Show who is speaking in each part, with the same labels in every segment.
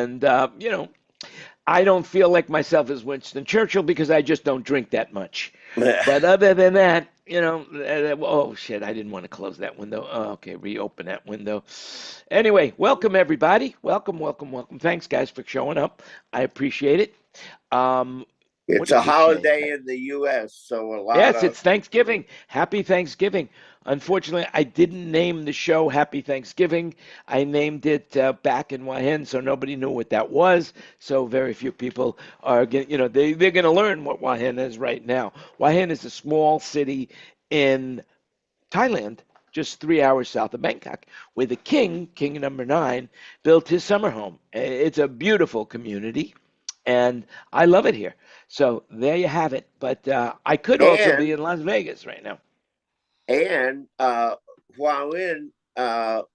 Speaker 1: And, I don't feel like myself as Winston Churchill because I just don't drink that much. But other than that, oh shit, I didn't want to close that window. Oh, okay, reopen that window. Anyway, welcome everybody. Welcome, welcome, welcome. Thanks guys for showing up. I appreciate it. What
Speaker 2: It's a
Speaker 1: did we change?
Speaker 2: holiday in the U.S., so a lot
Speaker 1: Yes,
Speaker 2: of
Speaker 1: it's Thanksgiving. Happy Thanksgiving. Unfortunately, I didn't name the show Happy Thanksgiving. I named it back in Wahen, so nobody knew what that was. So very few people are getting, they're going to learn what Wahen is right now. Wahen is a small city in Thailand, just 3 hours south of Bangkok, where the king number nine, built his summer home. It's a beautiful community, and I love it here. So there you have it. But I could also be
Speaker 2: and
Speaker 1: in Las Vegas right now.
Speaker 2: and Hualien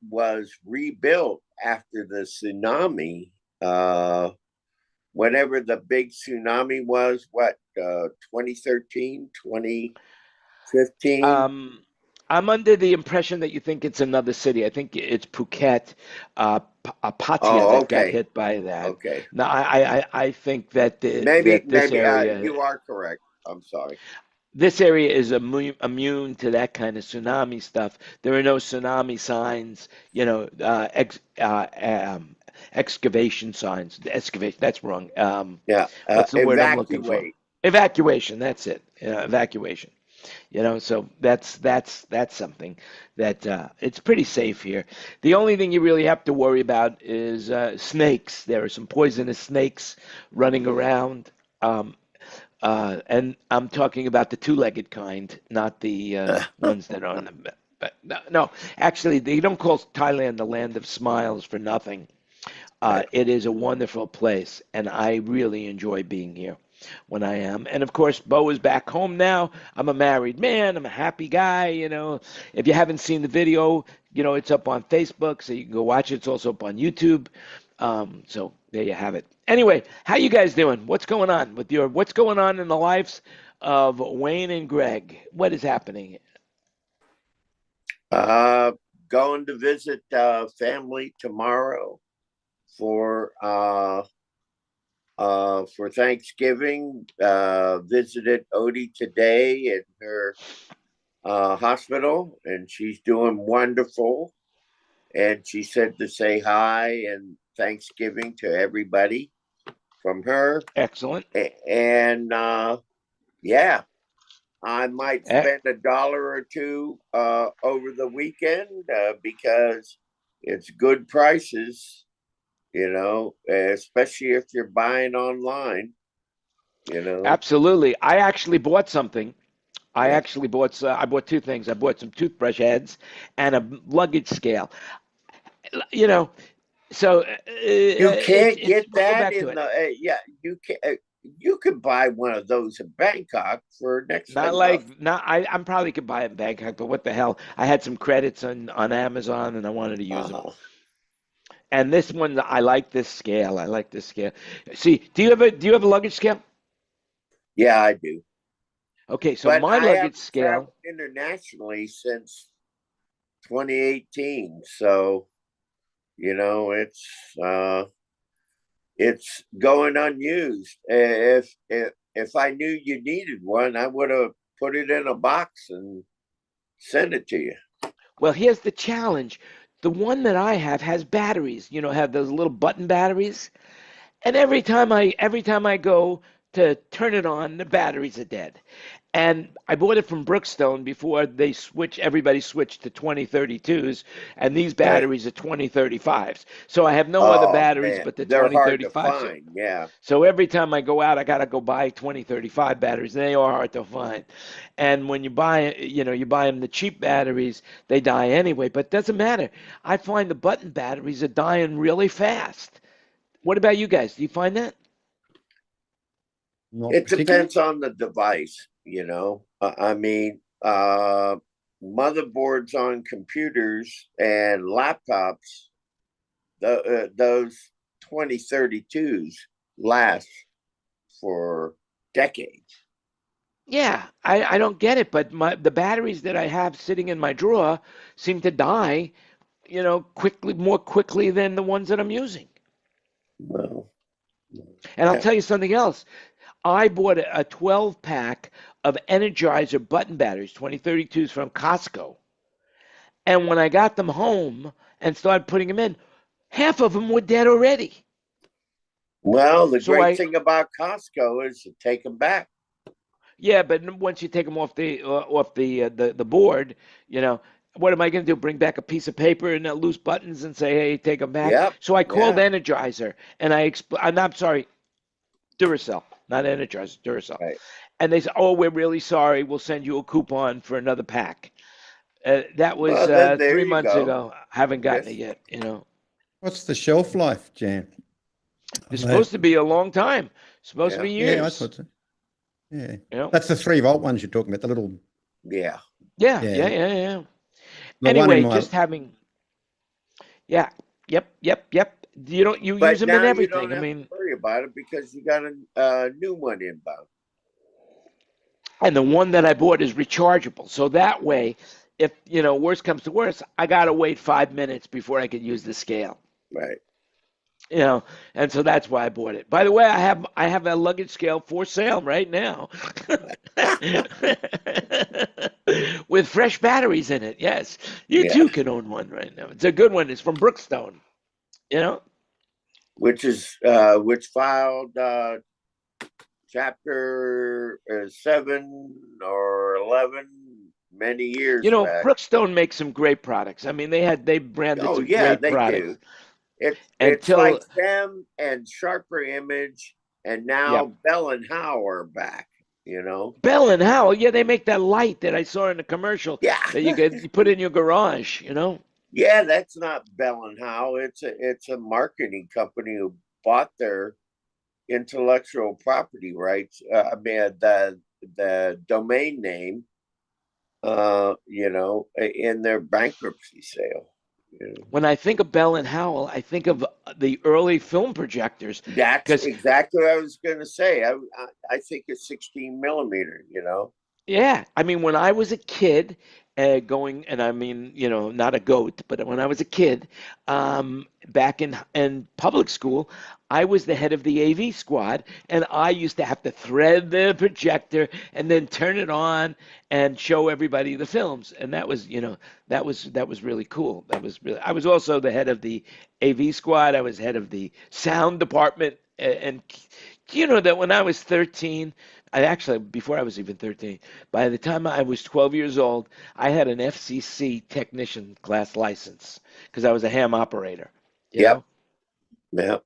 Speaker 2: was rebuilt after the tsunami. Whenever the big tsunami was, 2013, 2015.
Speaker 1: Um, I'm under the impression that you think it's another city. I think it's Phuket, Pattaya
Speaker 2: Oh,
Speaker 1: that got
Speaker 2: okay,
Speaker 1: hit by that.
Speaker 2: okay.
Speaker 1: No, I think that
Speaker 2: Maybe,
Speaker 1: that this
Speaker 2: maybe
Speaker 1: area
Speaker 2: you are correct. I'm sorry.
Speaker 1: this area is immune to that kind of tsunami stuff. There are no tsunami signs, excavation signs. Excavation, that's wrong.
Speaker 2: Yeah,
Speaker 1: What's the word I'm looking for?
Speaker 2: evacuate.
Speaker 1: Evacuation, that's it. Evacuation. So that's something that it's pretty safe here. The only thing you really have to worry about is snakes. There are some poisonous snakes running around. Um, and I'm talking about the two-legged kind, not the ones that are on the. But no, actually, they don't call Thailand the land of smiles for nothing. It is a wonderful place, and I really enjoy being here when I am. And of course, Bo is back home now. I'm a married man. I'm a happy guy. If you haven't seen the video, it's up on Facebook, so you can go watch it. It's also up on YouTube. So there you have it. Anyway, how you guys doing? What's going on what's going on in the lives of Wayne and Greg? What is happening?
Speaker 2: Uh, Going to visit family tomorrow for Thanksgiving. Visited Odie today in her hospital, and she's doing wonderful. And she said to say hi and Thanksgiving to everybody from her.
Speaker 1: Excellent.
Speaker 2: And yeah, I might
Speaker 1: Eh,
Speaker 2: spend $1 or two over the weekend because it's good prices, especially if you're buying online, you know.
Speaker 1: Absolutely. I actually bought something.
Speaker 2: Yeah.
Speaker 1: I bought two things. I bought some toothbrush heads and a luggage scale. You know, so
Speaker 2: You can't
Speaker 1: it's
Speaker 2: get
Speaker 1: we'll go
Speaker 2: that
Speaker 1: back to
Speaker 2: in
Speaker 1: it.
Speaker 2: the, yeah, you can. You can buy one of those in Bangkok for next to
Speaker 1: Not
Speaker 2: nothing.
Speaker 1: like not I'm probably could buy it in Bangkok, but what the hell? I had some credits on Amazon and I wanted to use them.
Speaker 2: Uh-huh.
Speaker 1: And this one, I like this scale. I like this scale. See, do you have a luggage scale?
Speaker 2: Yeah, I do.
Speaker 1: Okay, so
Speaker 2: But
Speaker 1: my
Speaker 2: I
Speaker 1: luggage
Speaker 2: haven't
Speaker 1: scale.
Speaker 2: traveled internationally since 2018. So, you know, it's going unused. If I knew you needed one, I would have put it in a box and sent it to you.
Speaker 1: Well, here's the challenge. The one that I have has batteries. Have those little button batteries. And every time I go to turn it on, the batteries are dead. And I bought it from Brookstone before everybody switched to 2032s, and these
Speaker 2: Right.
Speaker 1: batteries are 2035s. So I have no other
Speaker 2: Oh
Speaker 1: batteries
Speaker 2: man,
Speaker 1: but the
Speaker 2: they're hard to
Speaker 1: 2035. So
Speaker 2: find. Yeah.
Speaker 1: so every time I go out, I gotta go buy 2035 batteries. They are hard to find. And when you buy them the cheap batteries, they die anyway. But it doesn't matter. I find the button batteries are dying really fast. What about you guys? Do you find that?
Speaker 3: Not
Speaker 2: It
Speaker 3: particularly.
Speaker 2: depends on the device. I mean, motherboards on computers and laptops, those 2032s last for decades.
Speaker 1: Yeah, I don't get it, but the batteries that I have sitting in my drawer seem to die, more quickly than the ones that I'm using.
Speaker 2: Well,
Speaker 1: And I'll tell you something else. I bought a 12 pack of Energizer button batteries, 2032s from Costco. And when I got them home and started putting them in, half of them were dead already.
Speaker 2: well, the
Speaker 1: So
Speaker 2: great
Speaker 1: I,
Speaker 2: thing about Costco is to take them back.
Speaker 1: yeah, but once you take them off the board, you know, what am I going to do? Bring back a piece of paper and loose buttons and say, "Hey, take them back."
Speaker 2: Yep.
Speaker 1: So I called
Speaker 2: Yeah.
Speaker 1: Energizer and I'm sorry, Duracell, not Energizer, Duracell.
Speaker 2: Right.
Speaker 1: And they said, "Oh, we're really sorry. We'll send you a coupon for another pack." That was
Speaker 2: Well, then there
Speaker 1: three
Speaker 2: you
Speaker 1: months
Speaker 2: go.
Speaker 1: ago. I haven't gotten it
Speaker 2: Yes.
Speaker 1: yet. You know,
Speaker 3: What's the shelf life, Jan?
Speaker 1: it's supposed to be a long time. It's supposed to
Speaker 2: Yeah.
Speaker 1: be
Speaker 3: Yeah, I
Speaker 1: years.
Speaker 3: thought so. Yeah.
Speaker 1: You know.
Speaker 3: That's the 3-volt ones you're talking about, the little,
Speaker 2: Yeah.
Speaker 1: Yeah,
Speaker 3: yeah.
Speaker 1: yeah, yeah, yeah.
Speaker 3: The one in
Speaker 1: Anyway,
Speaker 3: my,
Speaker 1: just having. Yeah. Yep. Yep. Yep. You use
Speaker 2: But
Speaker 1: them in
Speaker 2: now you don't
Speaker 1: everything. I
Speaker 2: have to
Speaker 1: mean,
Speaker 2: worry about it because you got a new one inbound.
Speaker 1: and the one that I bought is rechargeable, so that way, if worst comes to worst, I gotta wait 5 minutes before I can use the scale.
Speaker 2: Right.
Speaker 1: And so that's why I bought it. By the way, I have a luggage scale for sale right now, with fresh batteries in it. Yes, you
Speaker 2: Yeah.
Speaker 1: too can own one right now. It's a good one. It's from Brookstone. You know.
Speaker 2: Which filed chapter 7 or 11 many years back.
Speaker 1: Brookstone makes some great products. I mean, they branded
Speaker 2: Oh
Speaker 1: some
Speaker 2: yeah,
Speaker 1: great
Speaker 2: they
Speaker 1: products
Speaker 2: do. It's like
Speaker 1: until,
Speaker 2: them and Sharper Image, and now
Speaker 1: yep.
Speaker 2: Bell and Howe are back. You know.
Speaker 1: Bell and Howell, yeah, they make that light that I saw in the commercial
Speaker 2: Yeah.
Speaker 1: that you put in your garage.
Speaker 2: Yeah, that's not Bell and Howe. It's a marketing company who bought their intellectual property rights. I mean the domain name. In their bankruptcy sale.
Speaker 1: When I think of Bell and Howell, I think of the early film projectors
Speaker 2: That's
Speaker 1: because,
Speaker 2: exactly what I was going to say. I think it's 16 millimeter.
Speaker 1: yeah, I mean, when I was a kid, and I mean, not a goat, but when I was a kid, back in public school, I was the head of the AV squad, and I used to have to thread the projector and then turn it on and show everybody the films, and that was really cool. I was also the head of the AV squad. I was head of the sound department, and you know that when I was 13. I actually, before I was even 13, by the time I was 12 years old, I had an FCC technician class license because I was a ham operator, you
Speaker 2: Yep.
Speaker 1: know?
Speaker 2: Yep.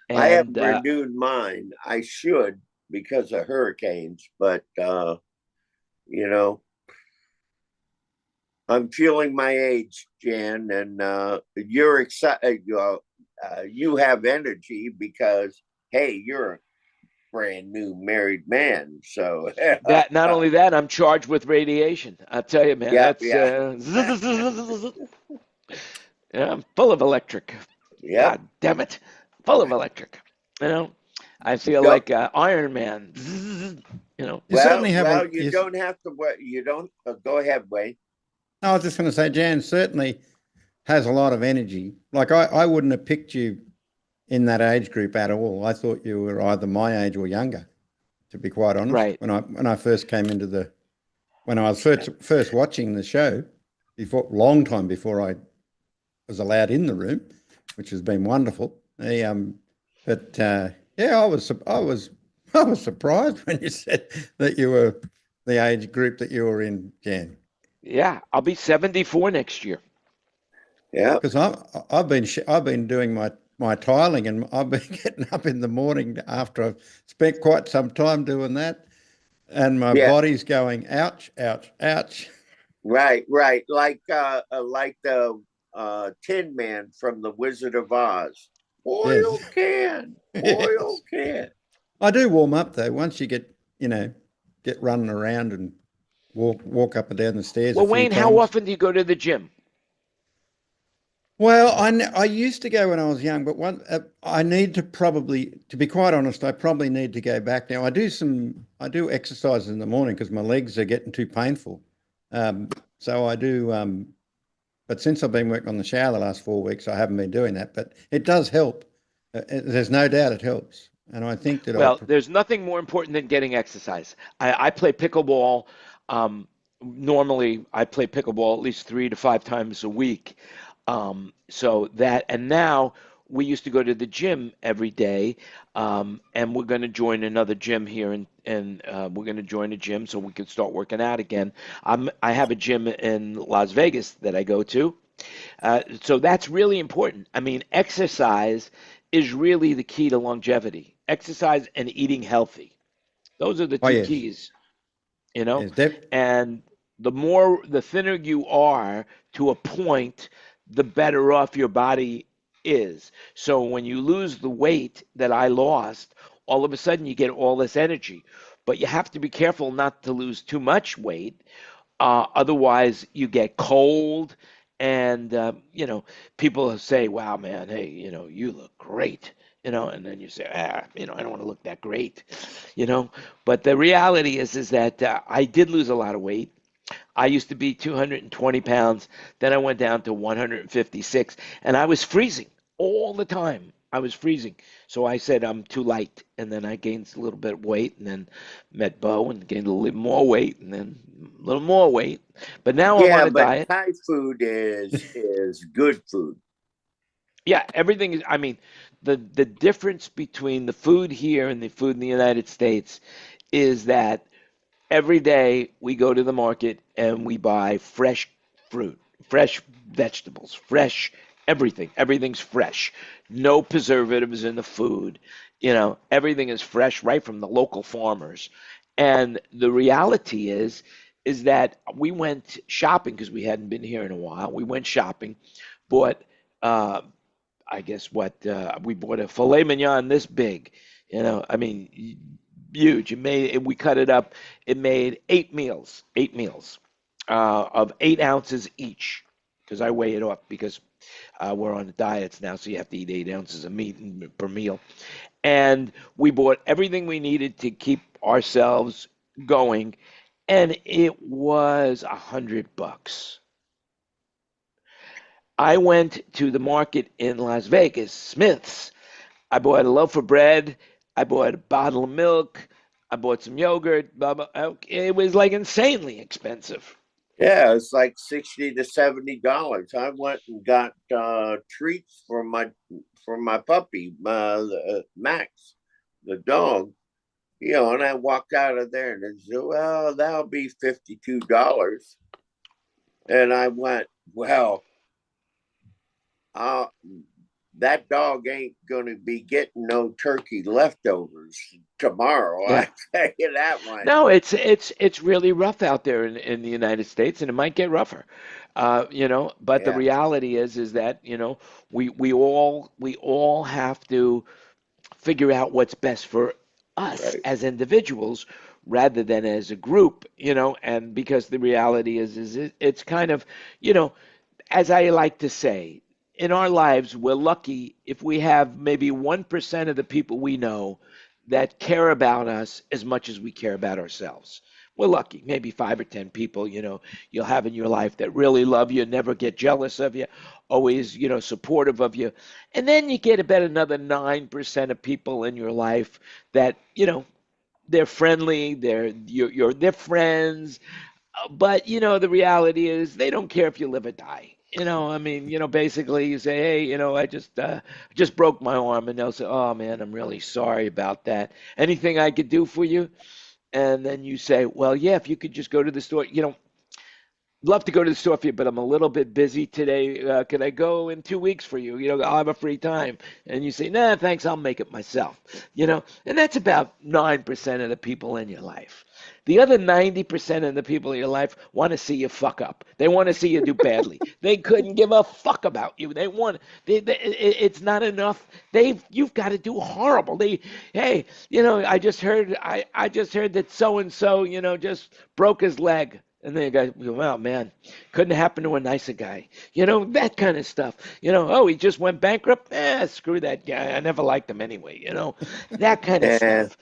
Speaker 2: I haven't
Speaker 1: And
Speaker 2: renewed mine. I should because of hurricanes, but you know, I'm feeling my age, Jan, and you're excited. You have energy because hey, you're a brand new married man. So
Speaker 1: that not only that, I'm charged with radiation. I'll tell you, man,
Speaker 2: yep,
Speaker 1: that's
Speaker 2: yeah,
Speaker 1: yeah, I'm full of electric.
Speaker 2: yep.
Speaker 1: God damn it, full of electric. You know, I feel
Speaker 2: Don't
Speaker 1: like Iron Man.
Speaker 3: you certainly have
Speaker 2: well, you don't have to. You don't go ahead, Wayne.
Speaker 3: I was just going to say, Jan certainly has a lot of energy. Like I wouldn't have picked you in that age group at all. I thought you were either my age or younger, to be quite honest.
Speaker 1: Right.
Speaker 3: When I first came when I was first watching the show, long time before I was allowed in the room, which has been wonderful. But yeah, I was surprised when you said that you were the age group that you were in, Jan.
Speaker 1: Yeah, I'll be 74 next year.
Speaker 2: Yeah,
Speaker 3: Because I've been doing my tiling, and I've been getting up in the morning after I've spent quite some time doing that, and my
Speaker 2: yeah.
Speaker 3: body's going ouch, ouch, ouch.
Speaker 2: Right. Like the Tin Man from the Wizard of Oz.
Speaker 3: Yes.
Speaker 2: Oil
Speaker 3: Yes.
Speaker 2: can.
Speaker 3: I do warm up though. Once you get running around and walk up and down the stairs a
Speaker 1: Well,
Speaker 3: few
Speaker 1: Wayne, how
Speaker 3: times.
Speaker 1: often do you go to the gym?
Speaker 3: Well, I used to go when I was young, but I need to probably, to be quite honest, I probably need to go back now. I do exercise in the morning because my legs are getting too painful. So I do, but since I've been working on the shower the last 4 weeks, I haven't been doing that. But it does help. There's no doubt it helps. And I think that
Speaker 1: Well, there's nothing more important than getting exercise. I play pickleball. Normally, I play pickleball at least 3 to 5 times a week. So that, and now we used to go to the gym every day, and we're going to join another gym here, and we're going to join a gym so we can start working out again. I have a gym in Las Vegas that I go to. So that's really important. I mean, exercise is really the key to longevity. Exercise and eating healthy. Those are the
Speaker 3: oh
Speaker 1: two
Speaker 3: yes,
Speaker 1: keys, you know?
Speaker 3: yes,
Speaker 1: And the thinner you are to a point, the better off your body is. So when you lose the weight that I lost, all of a sudden you get all this energy. But you have to be careful not to lose too much weight. Otherwise, you get cold, and people say, "Wow, man, hey, you look great," and then you say, I don't want to look that great, you know. But the reality is that I did lose a lot of weight. I used to be 220 pounds. Then I went down to 156, and I was freezing all the time. I was freezing. So I said, I'm too light. And then I gained a little bit of weight, and then met Bo and gained a little more weight, and then a little more weight. But now I'm on
Speaker 2: Yeah,
Speaker 1: a
Speaker 2: but
Speaker 1: diet.
Speaker 2: Thai food is good food.
Speaker 1: Yeah, everything is, I mean, the difference between the food here and the food in the United States is that every day we go to the market and we buy fresh fruit, fresh vegetables, fresh everything. Everything's fresh. No preservatives in the food. Everything is fresh right from the local farmers. And the reality is that we went shopping because we hadn't been here in a while. We went shopping, bought uh, I guess what we bought a filet mignon this big. I mean, huge. We cut it up. It made 8 meals of 8 ounces each. Because I weigh it off because we're on diets now, so you have to eat 8 ounces of meat per meal. And we bought everything we needed to keep ourselves going, and it was $100. I went to the market in Las Vegas, Smith's. I bought a loaf of bread. I bought a bottle of milk. I bought some yogurt. Blah, blah. It was like insanely expensive.
Speaker 2: Yeah, it's like $60 to $70. I went and got treats for my puppy, Max, the dog. And I walked out of there and they said, "Well, that'll be $52." And I went, "Well, uh, that dog ain't going to be getting no turkey leftovers tomorrow."
Speaker 1: Yeah.
Speaker 2: I tell you that much.
Speaker 1: No, it's really rough out there in the United States, and it might get rougher. But the
Speaker 2: Yeah,
Speaker 1: reality is that, we all have to figure out what's best for us
Speaker 2: right.
Speaker 1: as individuals rather than as a group, and because the reality it's kind of, you know, as I like to say, in our lives, we're lucky if we have maybe 1% of the people we know that care about us as much as we care about ourselves. We're lucky. Maybe 5 or 10 people, you'll have in your life that really love you, never get jealous of you, always, supportive of you. And then you get about another 9% of people in your life that, they're friendly, they're friends, but the reality is they don't care if you live or die. I mean, basically you say, hey, I just broke my arm, and they'll say, oh man, I'm really sorry about that. Anything I could do for you? And then you say, well, yeah, if you could just go to the store, love to go to the store for you, but I'm a little bit busy today. Could I go in 2 weeks for you? I'll have a free time. And you say, nah, thanks, I'll make it myself. And that's about 9% of the people in your life. The other 90% of the people in your life want to see you fuck up. They want to see you do badly. They couldn't give a fuck about you. It's not enough. You've got to do horrible. Hey, I just heard that so and so, just broke his leg. And then you go, well, man, couldn't happen to a nicer guy. That kind of stuff. Oh, he just went bankrupt? Screw that guy. I never liked him anyway, that kind of
Speaker 2: And
Speaker 1: stuff.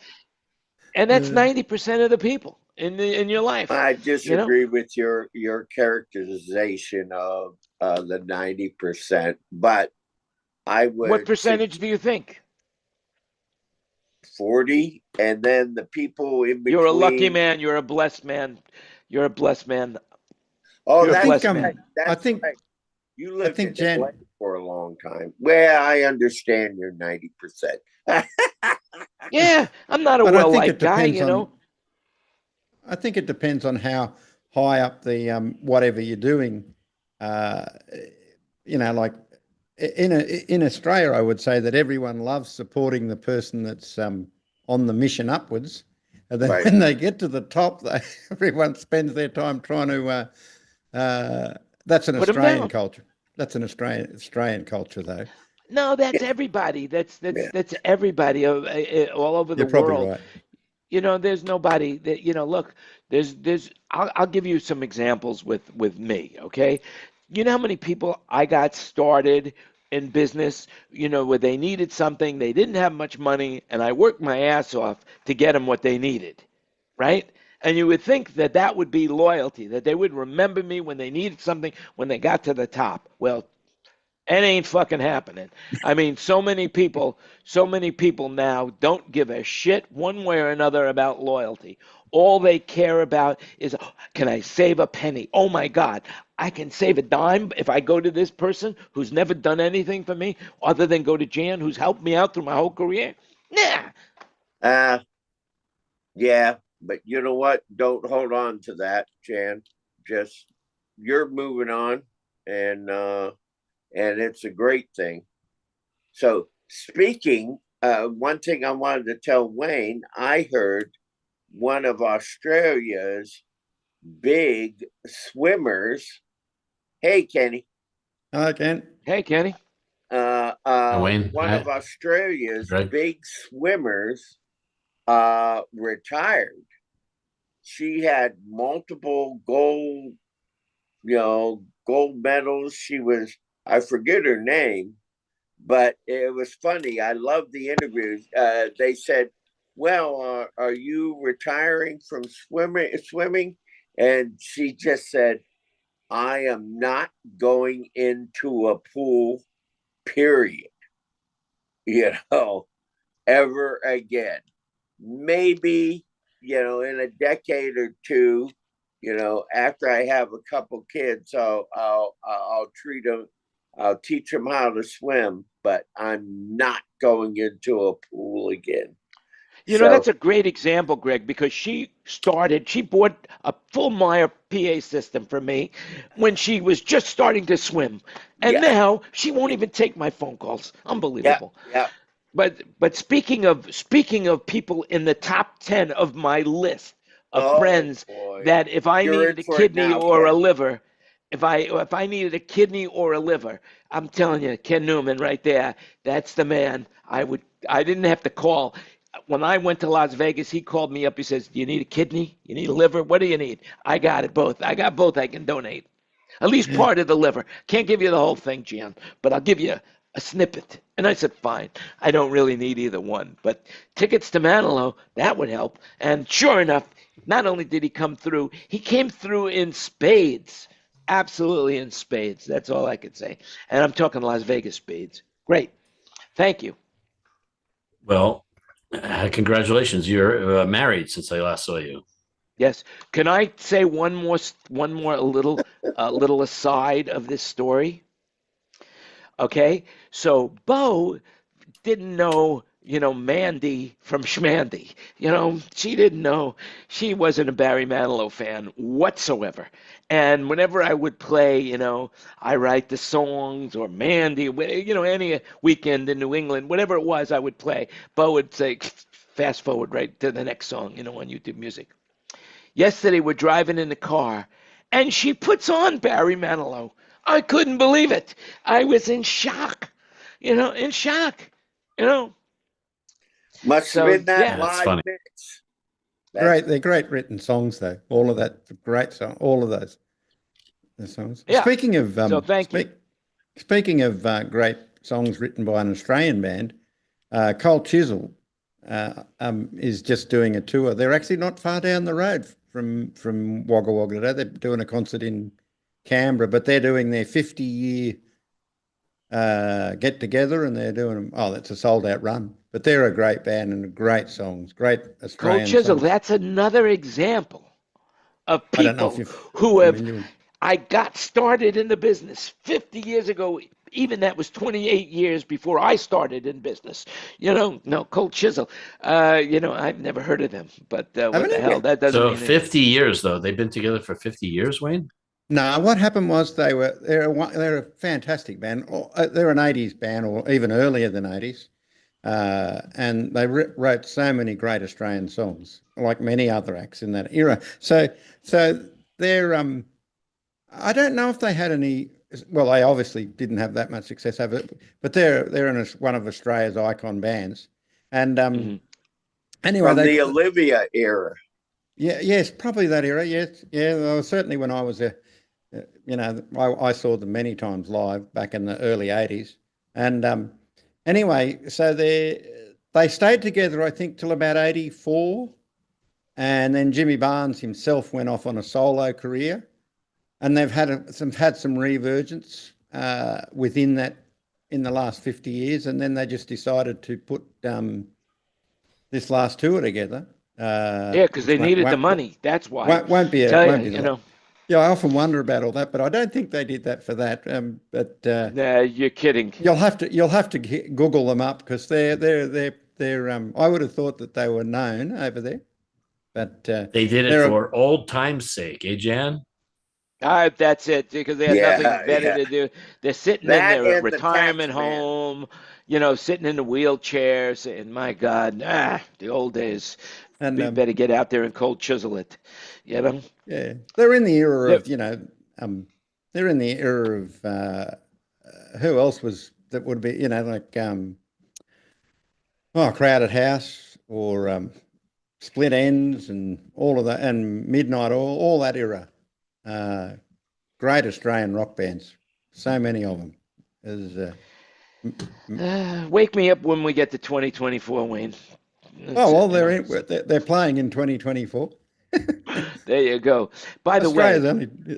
Speaker 1: And that's
Speaker 3: Uh,
Speaker 1: 90% of the people in your life,
Speaker 2: I
Speaker 1: you know?
Speaker 2: disagree with your characterization of the 90%, but I
Speaker 1: What
Speaker 2: would say
Speaker 1: percentage do you think?
Speaker 2: 40, and then the people in
Speaker 1: You're a lucky
Speaker 2: between.
Speaker 1: man. You're a blessed man. You're a blessed man.
Speaker 2: Oh,
Speaker 1: You're a
Speaker 3: I think
Speaker 2: that's
Speaker 1: blessed
Speaker 2: right.
Speaker 1: man.
Speaker 3: I
Speaker 2: That's
Speaker 3: think
Speaker 2: right. You
Speaker 3: I
Speaker 2: lived
Speaker 3: think
Speaker 2: in LA
Speaker 3: Jan.
Speaker 2: for a long time. Well, I understand you're 90%.
Speaker 1: Yeah, I'm not a
Speaker 3: But I think it
Speaker 1: well-liked guy,
Speaker 3: depends
Speaker 1: you
Speaker 3: on.
Speaker 1: know.
Speaker 3: I think it depends on how high up the whatever you're doing. Uh, like in Australia, I would say that everyone loves supporting the person that's on the mission upwards, and then
Speaker 2: Right.
Speaker 3: when they get to the top, everyone spends their time trying to. That's an
Speaker 1: Put him
Speaker 3: Australian
Speaker 1: down.
Speaker 3: culture. That's an Australian culture, though.
Speaker 1: No, that's
Speaker 2: Yeah.
Speaker 1: everybody. That's that's
Speaker 2: Yeah.
Speaker 1: that's everybody all over the
Speaker 3: You're probably
Speaker 1: world.
Speaker 3: right.
Speaker 1: There's nobody that look. I'll give you some examples with me. Okay, you know how many people I got started in business. Where they needed something, they didn't have much money, and I worked my ass off to get them what they needed. Right? And you would think that that would be loyalty, that they would remember me when they needed something when they got to the top. Well, it ain't fucking happening. I mean, so many people now don't give a shit one way or another about loyalty. All they care about is, can I save a penny? Oh my God, I can save a dime if I go to this person who's never done anything for me other than go to Jan, who's helped me out through my whole career. Nah.
Speaker 2: Uh, yeah. But you know what? Don't hold on to that, Jan. Just you're moving on, and it's a great thing. So speaking, one thing I wanted to tell Wayne, I heard one of Australia's big swimmers. Hey, Kenny.
Speaker 3: Again,
Speaker 1: Hey, Kenny.
Speaker 4: Hi, Wayne.
Speaker 2: One of
Speaker 4: Hi,
Speaker 2: Australia's
Speaker 4: Greg.
Speaker 2: big swimmers retired. She had multiple gold medals. I forget her name, but it was funny. I loved the interviews. They said, "Well, are you retiring from swimming?" And she just said, "I am not going into a pool, period. You know, ever again. Maybe in a decade or two, after I have a couple kids, I'll treat them. I'll teach them how to swim, but I'm not going into a pool again."
Speaker 1: That's
Speaker 2: So
Speaker 1: a great example, Greg, because she bought a full Meyer PA system for me when she was just starting to swim. And
Speaker 2: yeah,
Speaker 1: now she won't even take my phone calls.
Speaker 2: yeah,
Speaker 1: Unbelievable.
Speaker 2: yeah.
Speaker 1: But speaking of people in the top 10 of my list of
Speaker 2: Oh
Speaker 1: friends
Speaker 2: boy,
Speaker 1: that if I
Speaker 2: you're
Speaker 1: needed
Speaker 2: in
Speaker 1: a
Speaker 2: for it
Speaker 1: kidney
Speaker 2: now,
Speaker 1: or a
Speaker 2: Ken.
Speaker 1: liver, if I needed a kidney or a liver, I'm telling you, Ken Newman right there, that's the man. I didn't have to call. When I went to Las Vegas, he called me up. He says, "Do you need a kidney? You need a liver? What do you need?" I got it both. I got both I can donate. At least part of the liver. Can't give you the whole thing, Gian, but I'll give you a snippet. And I said, fine. I don't really need either one. But tickets to Manilow, that would help. And sure enough, not only did he come through, he came through in spades. Absolutely in spades. That's all I could say. And I'm talking Las Vegas spades. Great. Thank you.
Speaker 4: Well, congratulations. You're married since I last saw you.
Speaker 1: Yes. Can I say one more little aside of this story? Okay. So Bo didn't know, Mandy from Schmandy. She didn't know. She wasn't a Barry Manilow fan whatsoever. And whenever I would play, I write the songs or Mandy, any weekend in New England, whatever it was, I would play. Bo would say, fast forward right to the next song, on YouTube Music. Yesterday, we're driving in the car, and she puts on Barry Manilow. I couldn't believe it. I was in shock, in shock, you know.
Speaker 2: Must have
Speaker 1: So
Speaker 2: been that
Speaker 1: yeah,
Speaker 4: That's
Speaker 2: live
Speaker 4: funny.
Speaker 2: mix. That's
Speaker 3: great. They're great written songs, though. All of that, great song. All of those the songs.
Speaker 1: yeah. So thank you.
Speaker 3: Speaking of great songs written by an Australian band, Cole Chisel is just doing a tour. They're actually not far down the road from Wagga Wagga today. They're doing a concert in Canberra, but they're doing their 50-year get together and they're doing them. Oh, that's a sold out run. But they're a great band and great songs, great
Speaker 1: Cold
Speaker 3: Australian
Speaker 1: Chisel,
Speaker 3: songs.
Speaker 1: that's another example of
Speaker 3: I don't know if
Speaker 1: people
Speaker 3: you've,
Speaker 1: who
Speaker 3: I
Speaker 1: have.
Speaker 3: mean, you,
Speaker 1: I got started in the business 50 years ago. Even that was 28 years before I started in business. No, Cold Chisel. I've never heard of them, but what
Speaker 3: haven't
Speaker 1: the
Speaker 3: you?
Speaker 1: hell? That doesn't
Speaker 4: So
Speaker 1: mean anything.
Speaker 4: 50 years though. They've been together for 50 years, Wayne?
Speaker 3: No, what happened was they're a fantastic band. They're an 80s band or even earlier than 80s. And they wrote so many great Australian songs, like many other acts in that era. So they're I don't know if they had any. Well, they obviously didn't have that much success over it, but they're one of Australia's icon bands. And
Speaker 1: Mhm.
Speaker 3: anyway,
Speaker 2: From
Speaker 3: they
Speaker 2: the Olivia era.
Speaker 3: yes, probably that era. Yes, yeah. Well, certainly when I was I saw them many times live back in the early '80s. And anyway, so they stayed together, I think, till about '84, and then Jimmy Barnes himself went off on a solo career, and they've had some revergence within that in the last 50 years, and then they just decided to put this last tour together.
Speaker 1: Yeah, because
Speaker 3: Which
Speaker 1: they needed the money. That's why.
Speaker 3: won't be
Speaker 1: Tell
Speaker 3: won't
Speaker 1: you,
Speaker 3: be the yeah. I often wonder about all that, but I don't think they did that for that. But
Speaker 1: nah, you're kidding.
Speaker 3: you'll have to Google them up because they're I would have thought that they were known over there, but
Speaker 4: They did it
Speaker 3: they're
Speaker 4: for old time's sake, eh, Jan?
Speaker 1: That's it, because they had nothing
Speaker 2: Yeah,
Speaker 1: better
Speaker 2: yeah.
Speaker 1: to do. They're sitting in
Speaker 2: That
Speaker 1: their
Speaker 2: and the tax
Speaker 1: retirement
Speaker 2: man.
Speaker 1: home, sitting in the wheelchair, saying, "My God, the old days.
Speaker 3: and
Speaker 1: We better get out there and cold chisel it." You know.
Speaker 3: yeah, they're in the era
Speaker 1: Yep.
Speaker 3: of they're in the era of who else was that would be like Crowded House or Split Ends and all of that and Midnight Oil, all that era. Great Australian rock bands, so many of them. There's,
Speaker 1: Wake me up when we get to 2024, Wayne. That's
Speaker 3: oh well,
Speaker 1: it.
Speaker 3: they're playing in 2024.
Speaker 1: There you go. By the way,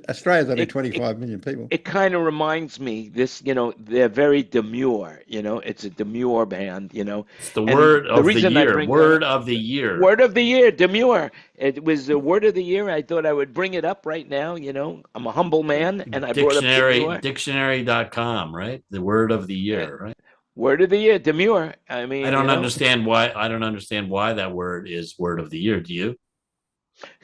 Speaker 3: Australia's only
Speaker 1: it, it
Speaker 3: 25 million people.
Speaker 1: it kind of reminds me they're very demure, it's a demure band,
Speaker 4: It's the
Speaker 1: and
Speaker 4: word
Speaker 1: the
Speaker 4: of the
Speaker 1: reason I
Speaker 4: year.
Speaker 1: bring that
Speaker 4: Word
Speaker 1: up,
Speaker 4: of the year.
Speaker 1: word of the year, demure. It was the word of the year. I thought I would bring it up right now. I'm a humble man, and I brought up demure.
Speaker 4: Dictionary.com, right? The word of the
Speaker 1: Yeah,
Speaker 4: year, right?
Speaker 1: word of the year, demure. I
Speaker 4: I
Speaker 1: mean,
Speaker 4: don't understand why that word is word of the year. Do you?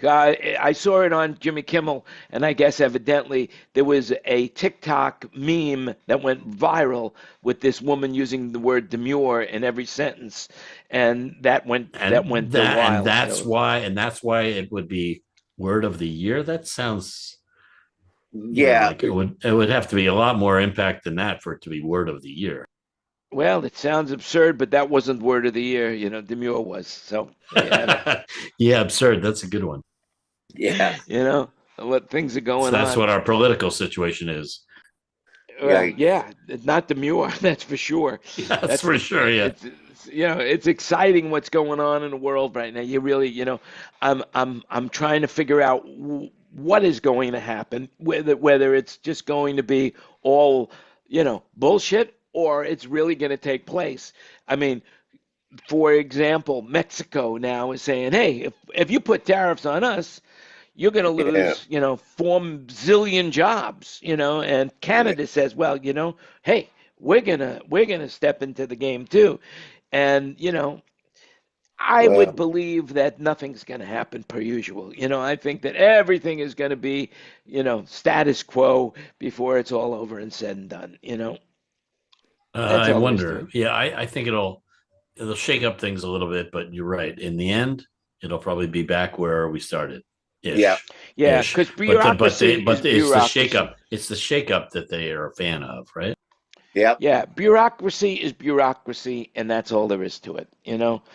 Speaker 1: I saw it on Jimmy Kimmel, and I guess evidently there was a TikTok meme that went viral with this woman using the word demure in every sentence, and that went the wild. So
Speaker 4: That's why it would be word of the year. That sounds
Speaker 2: Yeah,
Speaker 4: like it would have to be a lot more impact than that for it to be word of the year.
Speaker 1: well, it sounds absurd, but that wasn't word of the year. Demure was. So there you have it.
Speaker 4: Yeah, absurd. That's a good one.
Speaker 2: yeah,
Speaker 1: What things are
Speaker 4: So
Speaker 1: going
Speaker 4: that's
Speaker 1: on.
Speaker 4: what our political situation is.
Speaker 1: Well,
Speaker 2: yeah.
Speaker 1: yeah, not demure, that's for sure.
Speaker 4: That's
Speaker 1: That's
Speaker 4: for sure. Yeah.
Speaker 1: it's exciting what's going on in the world right now. You really, I'm trying to figure out what is going to happen, whether it's just going to be all, bullshit, or it's really going to take place. I mean, for example, Mexico now is saying, "Hey, if you put tariffs on us, you're going to
Speaker 2: Yeah.
Speaker 1: lose, 4 zillion jobs, and Canada says, well, hey, we're gonna step into the game too, and I would
Speaker 2: Well,
Speaker 1: believe that nothing's going to happen per usual. I think that everything is going to be, status quo before it's all over and said and done. That's
Speaker 4: I
Speaker 1: all there is to
Speaker 4: wonder.
Speaker 1: it.
Speaker 4: Yeah, I think it'll shake up things a little bit, but you're right. In the end, it'll probably be back where we started,
Speaker 2: yeah,
Speaker 4: ish,
Speaker 1: Yeah,
Speaker 4: ish.
Speaker 1: because
Speaker 4: But
Speaker 1: bureaucracy is
Speaker 4: it's the
Speaker 1: bureaucracy.
Speaker 4: shakeup. It's the shakeup that they are a fan of, right?
Speaker 2: yeah.
Speaker 1: Yeah, bureaucracy is bureaucracy, and that's all there is to it.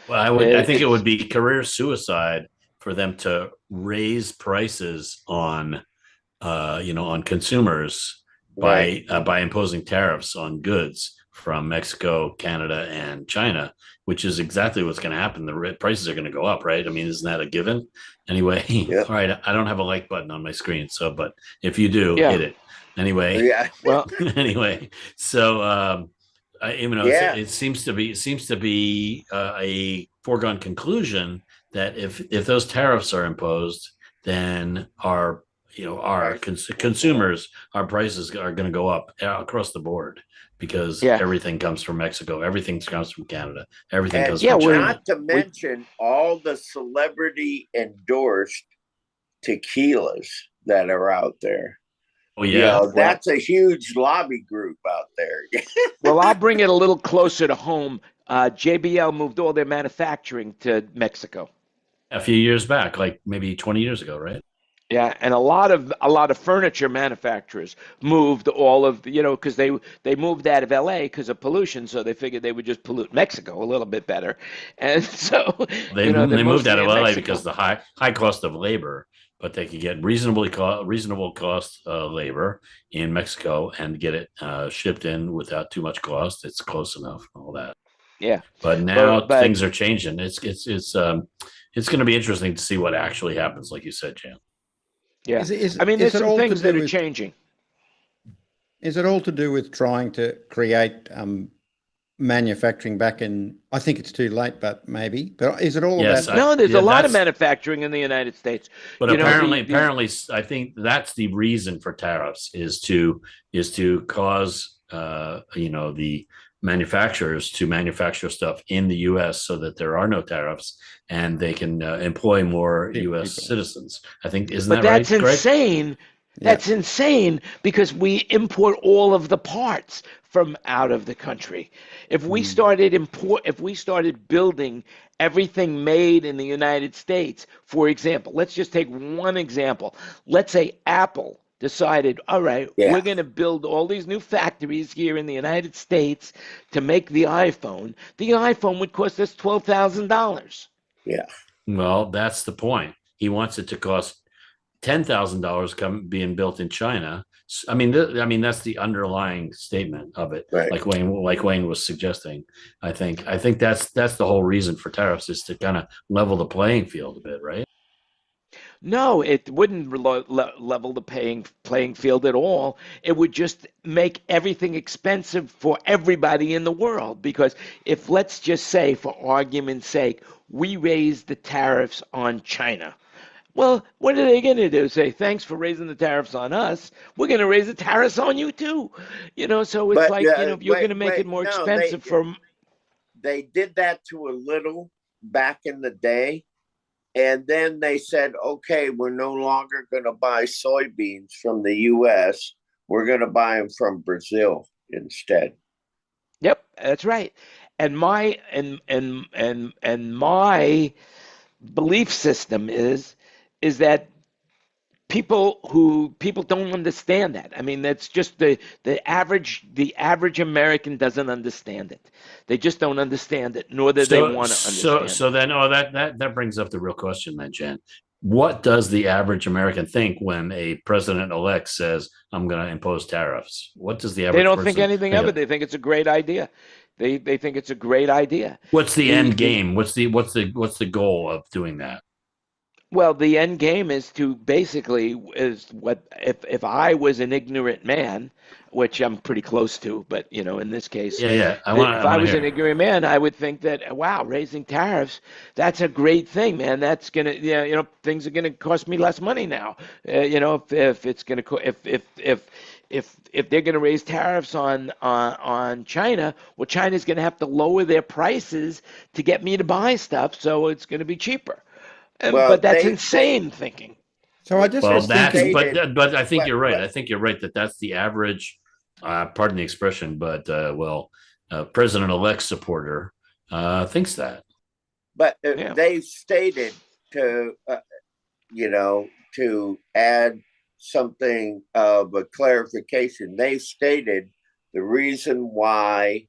Speaker 4: Well, I think it would
Speaker 1: It's
Speaker 4: be career suicide for them to raise prices on on consumers
Speaker 2: Right.
Speaker 4: by imposing tariffs on goods from Mexico, Canada, and China, which is exactly what's going to happen. The prices are going to go up, right? I mean, isn't that a given? Anyway,
Speaker 2: Yeah.
Speaker 4: all right. I don't have a like button on my screen, but if you do,
Speaker 1: yeah.
Speaker 4: hit it. Anyway,
Speaker 2: Yeah,
Speaker 1: Well,
Speaker 4: anyway, so
Speaker 2: yeah.
Speaker 4: it seems to be a foregone conclusion that if those tariffs are imposed, then our
Speaker 2: Prices will go up.
Speaker 4: consumers, our prices are going to go up across the board because
Speaker 1: yeah,
Speaker 4: everything comes from Mexico, everything comes from Canada, everything
Speaker 2: And
Speaker 4: comes
Speaker 1: yeah.
Speaker 4: from
Speaker 1: We
Speaker 4: China.
Speaker 2: not to
Speaker 1: we
Speaker 2: mention all the celebrity endorsed tequilas that are out there.
Speaker 4: Oh
Speaker 2: You
Speaker 4: yeah,
Speaker 2: know,
Speaker 1: well,
Speaker 2: that's a huge lobby group out there.
Speaker 1: well. I'll bring it a little closer to home. JBL moved all their manufacturing to Mexico.
Speaker 4: a few years back, like maybe 20 years ago, right?
Speaker 1: Yeah, and a lot of furniture manufacturers moved all of because they moved out of LA because of pollution, so they figured they would just pollute Mexico a little bit better, and so they're
Speaker 4: They moved out
Speaker 1: mostly
Speaker 4: of
Speaker 1: in
Speaker 4: LA because
Speaker 1: Mexico.
Speaker 4: the high cost of labor, but they could get reasonable cost labor in Mexico and get it shipped in without too much cost. It's close enough, all that.
Speaker 1: Yeah,
Speaker 4: But now
Speaker 1: but
Speaker 4: things are changing. It's going to be interesting to see what actually happens, like you said, Jan.
Speaker 1: yeah,
Speaker 3: Is it is
Speaker 1: I mean,
Speaker 3: is
Speaker 1: there's
Speaker 3: it
Speaker 1: some
Speaker 3: all to
Speaker 1: things that
Speaker 3: do
Speaker 1: are
Speaker 3: with
Speaker 1: changing.
Speaker 3: is it all to do with trying to create manufacturing back in? I think it's too late, but maybe. But is it all
Speaker 4: Yes,
Speaker 3: about?
Speaker 1: No, there's a
Speaker 4: yeah,
Speaker 1: lot of
Speaker 4: that's.
Speaker 1: manufacturing in the United States.
Speaker 4: But
Speaker 1: The
Speaker 4: apparently, I think that's the reason for tariffs is to cause the manufacturers to manufacture stuff in the U.S. so that there are no tariffs and they can employ more U.S.
Speaker 3: People?
Speaker 4: citizens. I think isn't
Speaker 1: But
Speaker 4: that
Speaker 1: that's
Speaker 4: right, Greg?
Speaker 1: insane.
Speaker 3: Yeah.
Speaker 1: That's insane because we import all of the parts from out of the country.
Speaker 3: Mm.
Speaker 1: If we started building everything made in the United States, for example, let's just take one example. Let's say Apple decided, all right, we're
Speaker 2: Yeah.
Speaker 1: going to build all these new factories here in the United States to make the iPhone. The iPhone would cost us $12,000.
Speaker 2: Yeah.
Speaker 4: Well, that's the point. He wants it to cost $10,000 being built in China. I mean that's the underlying statement of it.
Speaker 2: Right.
Speaker 4: Like Wayne was suggesting. I think that's the whole reason for tariffs is to kind of level the playing field a bit, right?
Speaker 1: No, it wouldn't level the playing field at all. It would just make everything expensive for everybody in the world. Because if, let's just say, for argument's sake, we raise the tariffs on China. Well, what are they going to do? Say, thanks for raising the tariffs on us. We're going to raise the tariffs on you too. So it's
Speaker 2: But
Speaker 1: like, if you're going to make it
Speaker 2: wait,
Speaker 1: more
Speaker 2: no,
Speaker 1: expensive for,
Speaker 2: they did that to a little back in the day. And then they said, okay, we're no longer going to buy soybeans from the US. We're going to buy them from Brazil instead.
Speaker 1: yep, that's right. And my belief system is that people don't understand that. I mean, that's just the average American doesn't understand it. They just don't understand it, nor do they
Speaker 4: So
Speaker 1: want to understand it.
Speaker 4: so then that brings up the real question then, Jen. What does the average American think when a president elect says, I'm going to impose tariffs? What does the
Speaker 1: They
Speaker 4: average
Speaker 1: don't think
Speaker 4: person
Speaker 1: anything
Speaker 4: think
Speaker 1: of it.
Speaker 4: of?
Speaker 1: They think it's a great idea. They think it's a great idea.
Speaker 4: What's the
Speaker 1: The
Speaker 4: end
Speaker 1: the
Speaker 4: game? What's the goal of doing that?
Speaker 1: Well, the end game is to basically is what if I was an ignorant man, which I'm pretty close to, but in this case,
Speaker 4: Yeah, yeah.
Speaker 1: if
Speaker 4: I
Speaker 1: I
Speaker 4: want to
Speaker 1: was an
Speaker 4: hear.
Speaker 1: ignorant man, I would think that wow, raising tariffs, that's a great thing, man. That's gonna, things are gonna cost me less money now. If it's gonna if they're gonna raise tariffs on China, well, China's gonna have to lower their prices to get me to buy stuff, so it's gonna be cheaper.
Speaker 2: Well,
Speaker 1: But that's insane thinking.
Speaker 3: So I just
Speaker 4: Well,
Speaker 3: was thinking.
Speaker 4: but I think
Speaker 2: what
Speaker 4: you're right.
Speaker 2: what
Speaker 4: I think you're right that that's the average. Pardon the expression, but president-elect supporter thinks that.
Speaker 2: but
Speaker 1: Yeah.
Speaker 2: they stated to to add something of a clarification. They stated the reason why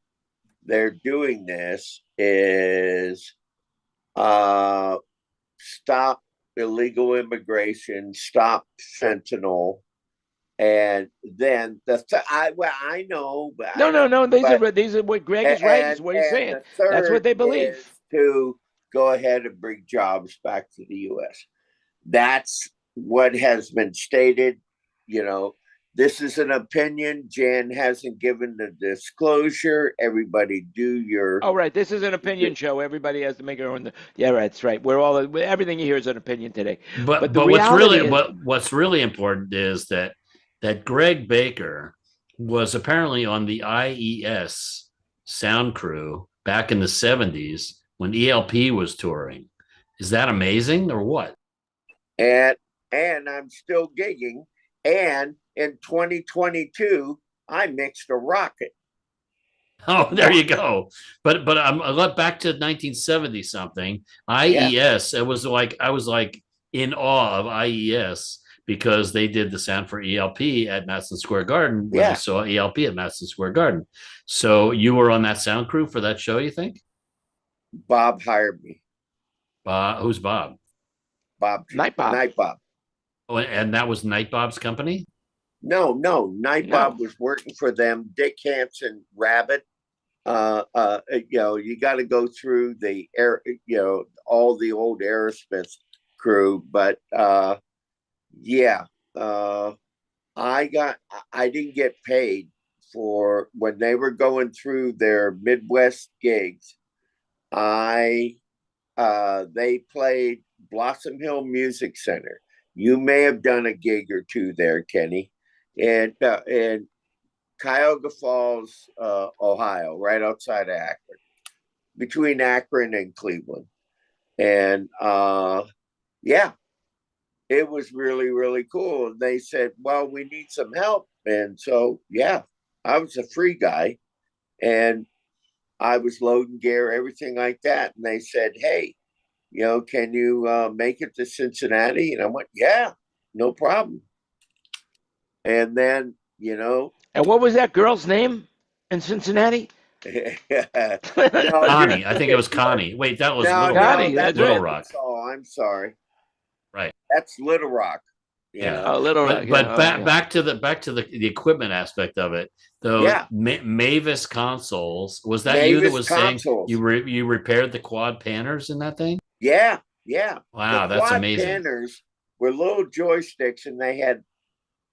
Speaker 2: they're doing this is stop illegal immigration, stop fentanyl, and then I know, but
Speaker 1: No,
Speaker 2: I
Speaker 1: no,
Speaker 2: know,
Speaker 1: no.
Speaker 2: but
Speaker 1: These are what Greg is right. Is
Speaker 2: and
Speaker 1: what he's
Speaker 2: and
Speaker 1: saying.
Speaker 2: the
Speaker 1: That's what
Speaker 2: third
Speaker 1: they
Speaker 2: is
Speaker 1: believe.
Speaker 2: to go ahead and bring jobs back to the U.S. That's what has been stated. You know, This is an opinion. Jan hasn't given the disclosure. Everybody do your.
Speaker 1: Oh, right. This is an opinion show. Everybody has to make their own. Yeah, right. That's right. We're all everything you hear is an opinion today.
Speaker 4: But
Speaker 1: the
Speaker 4: what's
Speaker 1: reality
Speaker 4: really
Speaker 1: is,
Speaker 4: what's really important is that Greg Baker was apparently on the IES sound crew back in the 70s when ELP was touring. Is that amazing or what?
Speaker 2: And I'm still gigging. And in 2022, I mixed a rocket.
Speaker 4: Oh, there you go. But I left back to 1970 something. IES. It was like I was like in awe of IES because they did the sound for ELP at Madison Square Garden when I saw ELP at Madison Square Garden. So you were on that sound crew for that show, you think?
Speaker 2: Bob hired me.
Speaker 4: Who's Bob?
Speaker 1: Night Bob.
Speaker 2: Night Bob.
Speaker 4: Oh, and that was Night Bob's company?
Speaker 2: No. Night Bob was working for them. Dick Hansen, Rabbit. You got to go through the air, all the old Aerosmith crew. But I didn't get paid for when they were going through their Midwest gigs. They played Blossom Hill Music Center. You may have done a gig or two there, Kenny, and Cuyahoga Falls, Ohio, right outside of Akron, between Akron and Cleveland. And it was really, really cool. And they said, well, we need some help. And so, I was a free guy and I was loading gear, everything like that. And they said, hey, can you make it to Cincinnati? And I went, yeah, no problem. And then,
Speaker 1: And what was that girl's name in Cincinnati?
Speaker 4: Connie. I think it was Connie. Wait, that was Little Rock.
Speaker 2: Oh, I'm sorry.
Speaker 4: Right.
Speaker 2: That's Little Rock.
Speaker 1: Oh, Little Rock.
Speaker 4: But back to the equipment aspect of it, though. Mavis consoles, was that Mavis you that was consoles. Saying you repaired the quad panners in that thing?
Speaker 2: Yeah.
Speaker 4: Wow,
Speaker 2: the
Speaker 4: that's
Speaker 2: quad
Speaker 4: amazing.
Speaker 2: Panners were little joysticks, and they had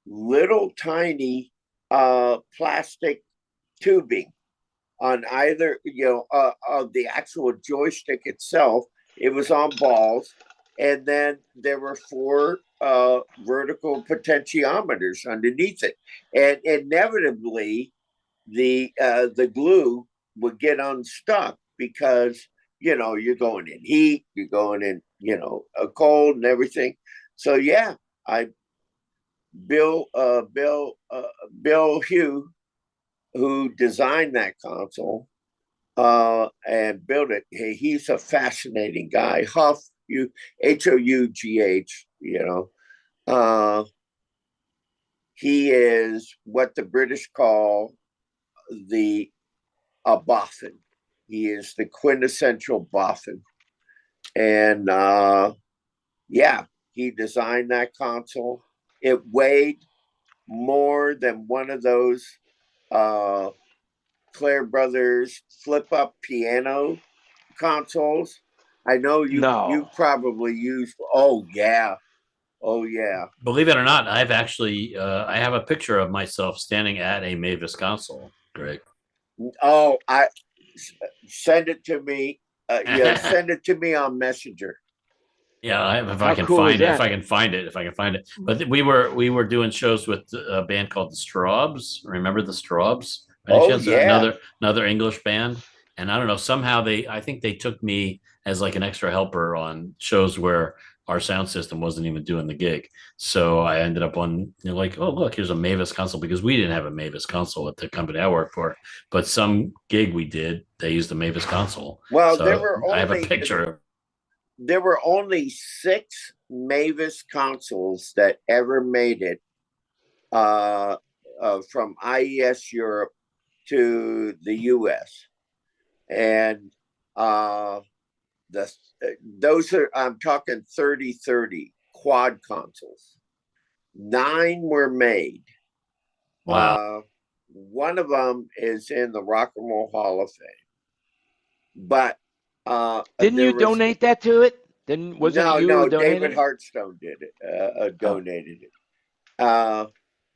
Speaker 2: little tiny plastic tubing on either of the actual joystick itself. It was on balls, and then there were 4 vertical potentiometers underneath it, and inevitably the glue would get unstuck because you're going in heat, you're going in a cold and everything. So Bill Hugh, who designed that console and built it, he's a fascinating guy. Hough, he is what the British call a boffin. He is the quintessential boffin. And he designed that console. It weighed more than one of those Claire Brothers flip-up piano consoles. I know you probably used. Oh yeah.
Speaker 4: Believe it or not, I've actually I have a picture of myself standing at a Mavis console, Greg.
Speaker 2: Oh, send it to me. Send it to me on Messenger.
Speaker 4: Yeah, if I can find it. But we were doing shows with a band called the Straubs. Remember the Straubs? Another English band. And I don't know, somehow I think they took me as like an extra helper on shows where our sound system wasn't even doing the gig. So I ended up on, like, oh, look, here's a Mavis console, because we didn't have a Mavis console at the company I worked for. But some gig we did, they used a Mavis console.
Speaker 2: Well,
Speaker 4: so I have a picture.
Speaker 2: There were only 6 Mavis consoles that ever made it from IES Europe to the US. And those are, I'm talking 30 quad consoles. 9 were made.
Speaker 4: Wow.
Speaker 2: One of them is in the Rock and Roll Hall of Fame. But
Speaker 1: didn't you donate that to it?
Speaker 2: No, David Hartstone did it. Donated it.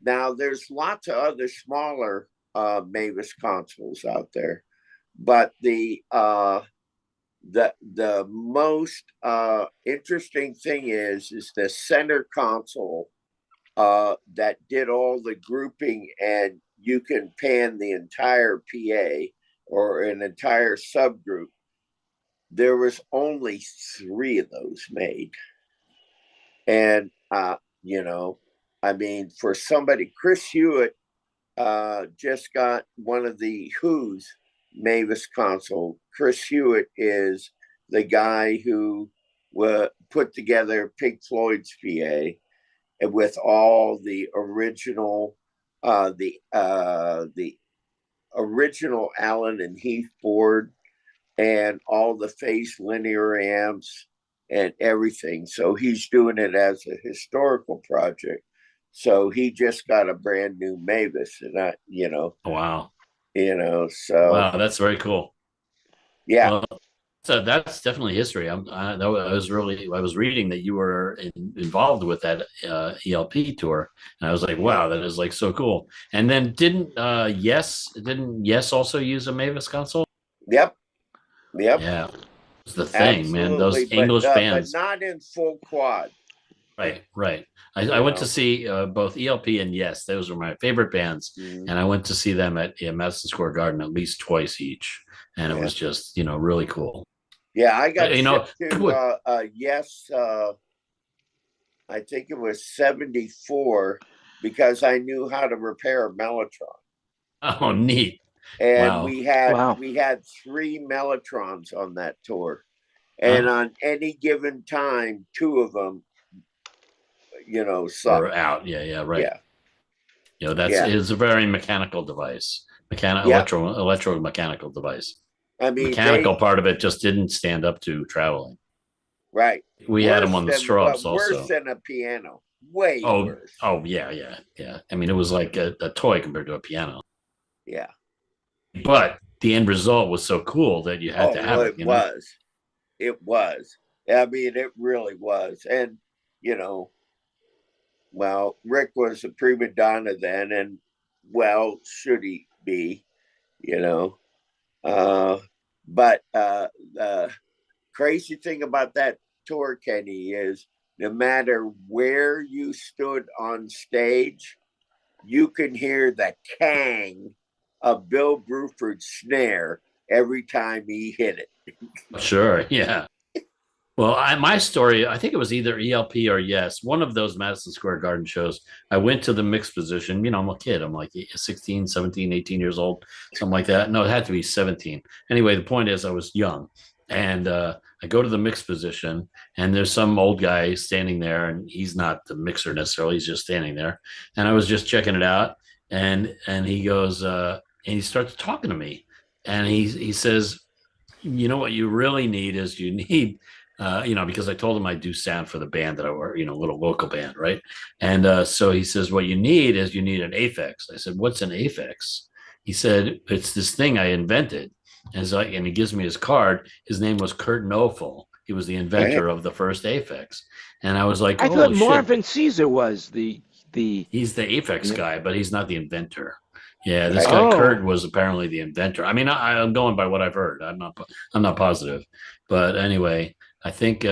Speaker 2: Now there's lots of other smaller Mavis consoles out there, but the most interesting thing is the center console that did all the grouping, and you can pan the entire PA or an entire subgroup. There was only 3 of those made. And, you know, I mean, for somebody, Chris Hewitt just got one of the Who's Mavis console. Chris Hewitt is the guy who put together Pink Floyd's PA, and with all the original, the original Allen and Heath board, and all the phase linear amps and everything. So he's doing it as a historical project. So he just got a brand new Mavis, and you know,
Speaker 4: Wow.
Speaker 2: you know, so
Speaker 4: Wow, that's very cool.
Speaker 2: yeah.
Speaker 4: Well, so that's definitely history. I was reading that you were involved with that ELP tour, and I was like, wow, that is like so cool. And then didn't Yes also use a Mavis console?
Speaker 2: Yep.
Speaker 4: Yeah, it's the thing, man. Those
Speaker 2: Absolutely,
Speaker 4: English bands,
Speaker 2: but not in full quad.
Speaker 4: right. I went to see both ELP and Yes. Those were my favorite bands, and I went to see them at Madison Square Garden at least twice each, and it was just really cool.
Speaker 2: Yeah, I got
Speaker 4: to
Speaker 2: Yes. I think it was 74, because I knew how to repair a Mellotron.
Speaker 4: Oh, neat.
Speaker 2: And
Speaker 4: wow.
Speaker 2: we had 3 Mellotrons on that tour, and on any given time, 2 of them, sucked.
Speaker 4: Were out. Yeah, right.
Speaker 2: Yeah.
Speaker 4: It's a very mechanical device, electromechanical device.
Speaker 2: I mean,
Speaker 4: mechanical part of it just didn't stand up to traveling.
Speaker 2: Right.
Speaker 4: We had them on the Strubs also.
Speaker 2: Worse than a piano. Way worse.
Speaker 4: Oh, yeah. I mean, it was like a toy compared to a piano.
Speaker 2: Yeah.
Speaker 4: But the end result was so cool that you had to have it.
Speaker 2: It was. I mean, it really was. And, well, Rick was a prima donna then, and, well, should he be, but the crazy thing about that tour, Kenny, is no matter where you stood on stage, you can hear the tang of Bill Bruford's snare every time he hit it.
Speaker 4: Sure, yeah. Well, my story, I think it was either ELP or Yes, one of those Madison Square Garden shows. I went to the mixed position. I'm a kid. I'm like 16, 17, 18 years old, something like that. No, it had to be 17. Anyway, the point is I was young. And I go to the mixed position, and there's some old guy standing there, and he's not the mixer necessarily. He's just standing there. And I was just checking it out. And he goes, and he starts talking to me. And he says, what you really need is because I told him I do sound for the band that I work, little local band, right? And so he says, what you need is an Aphex. I said, what's an Aphex? He said, it's this thing I invented. And he gives me his card. His name was Kurt Nofel. He was the inventor of the first Aphex. And I was like,
Speaker 1: I thought Marvin Caesar was the.
Speaker 4: He's the Aphex guy, but he's not the inventor. Yeah, this guy Kurt was apparently the inventor. I mean, I'm going by what I've heard. I'm not positive, but anyway, I think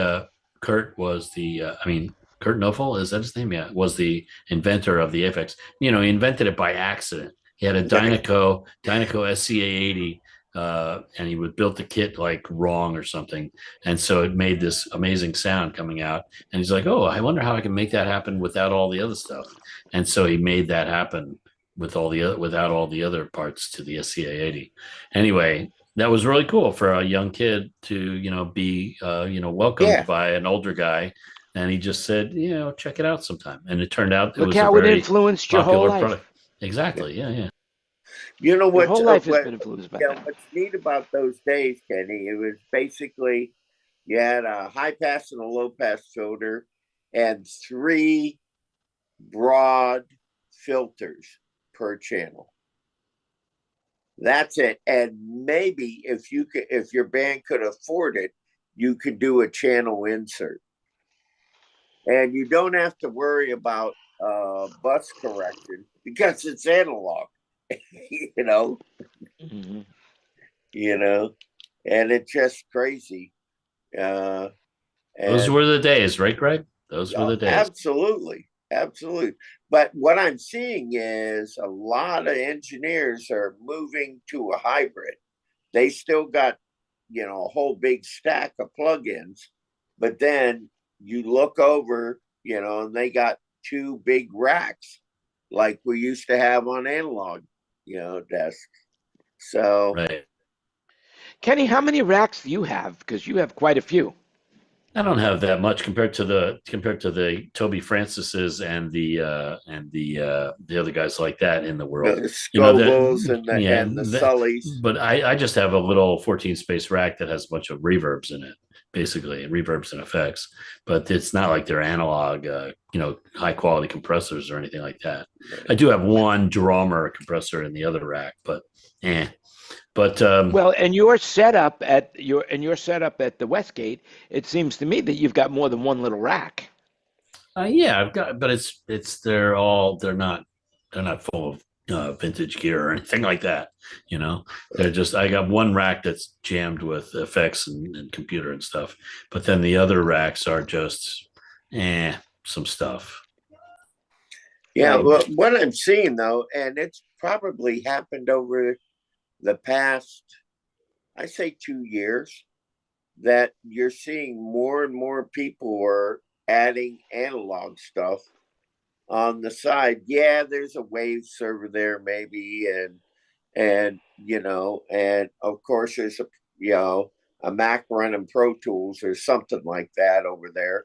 Speaker 4: Kurt was Kurt Nofel, is that his name? Yeah, was the inventor of the Aphex. He invented it by accident. He had a Dynaco SCA-80. And he would built the kit like wrong or something, and so it made this amazing sound coming out. And he's like, "Oh, I wonder how I can make that happen without all the other stuff." And so he made that happen without all the other parts to the SCA-80. Anyway, that was really cool for a young kid to be welcomed by an older guy. And he just said, check it out sometime. And it turned out
Speaker 1: look how it influenced your whole life.
Speaker 4: Product. Exactly. Yeah.
Speaker 2: You know what?
Speaker 1: Your whole life has been influenced by that.
Speaker 2: What's neat about those days, Kenny, it was basically you had a high pass and a low pass filter, and 3 broad filters per channel. That's it. And maybe if your band could afford it, you could do a channel insert. And you don't have to worry about bus correction because it's analog, you know,
Speaker 1: Mm-hmm.
Speaker 2: And it's just crazy.
Speaker 4: Those
Speaker 2: And
Speaker 4: were the days, right, Greg? Those were the days.
Speaker 2: absolutely, absolutely. But what I'm seeing is a lot of engineers are moving to a hybrid. They still got, a whole big stack of plugins, but then you look over, and they got two big racks like we used to have on analog, desks. So
Speaker 4: Right.
Speaker 1: Kenny, how many racks do you have? Because you have quite a few.
Speaker 4: I don't have that much compared to the Toby Francises and the other guys like that in the world.
Speaker 2: the Scobles and the
Speaker 4: that,
Speaker 2: Sullys.
Speaker 4: but I just have a little 14 space rack that has a bunch of reverbs in it, basically reverbs and effects. But it's not like they're analog, high quality compressors or anything like that. I do have one drummer compressor in the other rack, but But
Speaker 1: Well, and your setup at the Westgate, it seems to me that you've got more than one little rack.
Speaker 4: yeah, I've got, but they're not full of vintage gear or anything like that. They're just, I got one rack that's jammed with effects and computer and stuff, but then the other racks are just some stuff.
Speaker 2: Yeah, well, what I'm seeing though, and it's probably happened over the past, I say 2 years, that you're seeing more and more people are adding analog stuff on the side. Yeah, there's a wave server there maybe, and and of course there's a Mac running Pro Tools or something like that over there.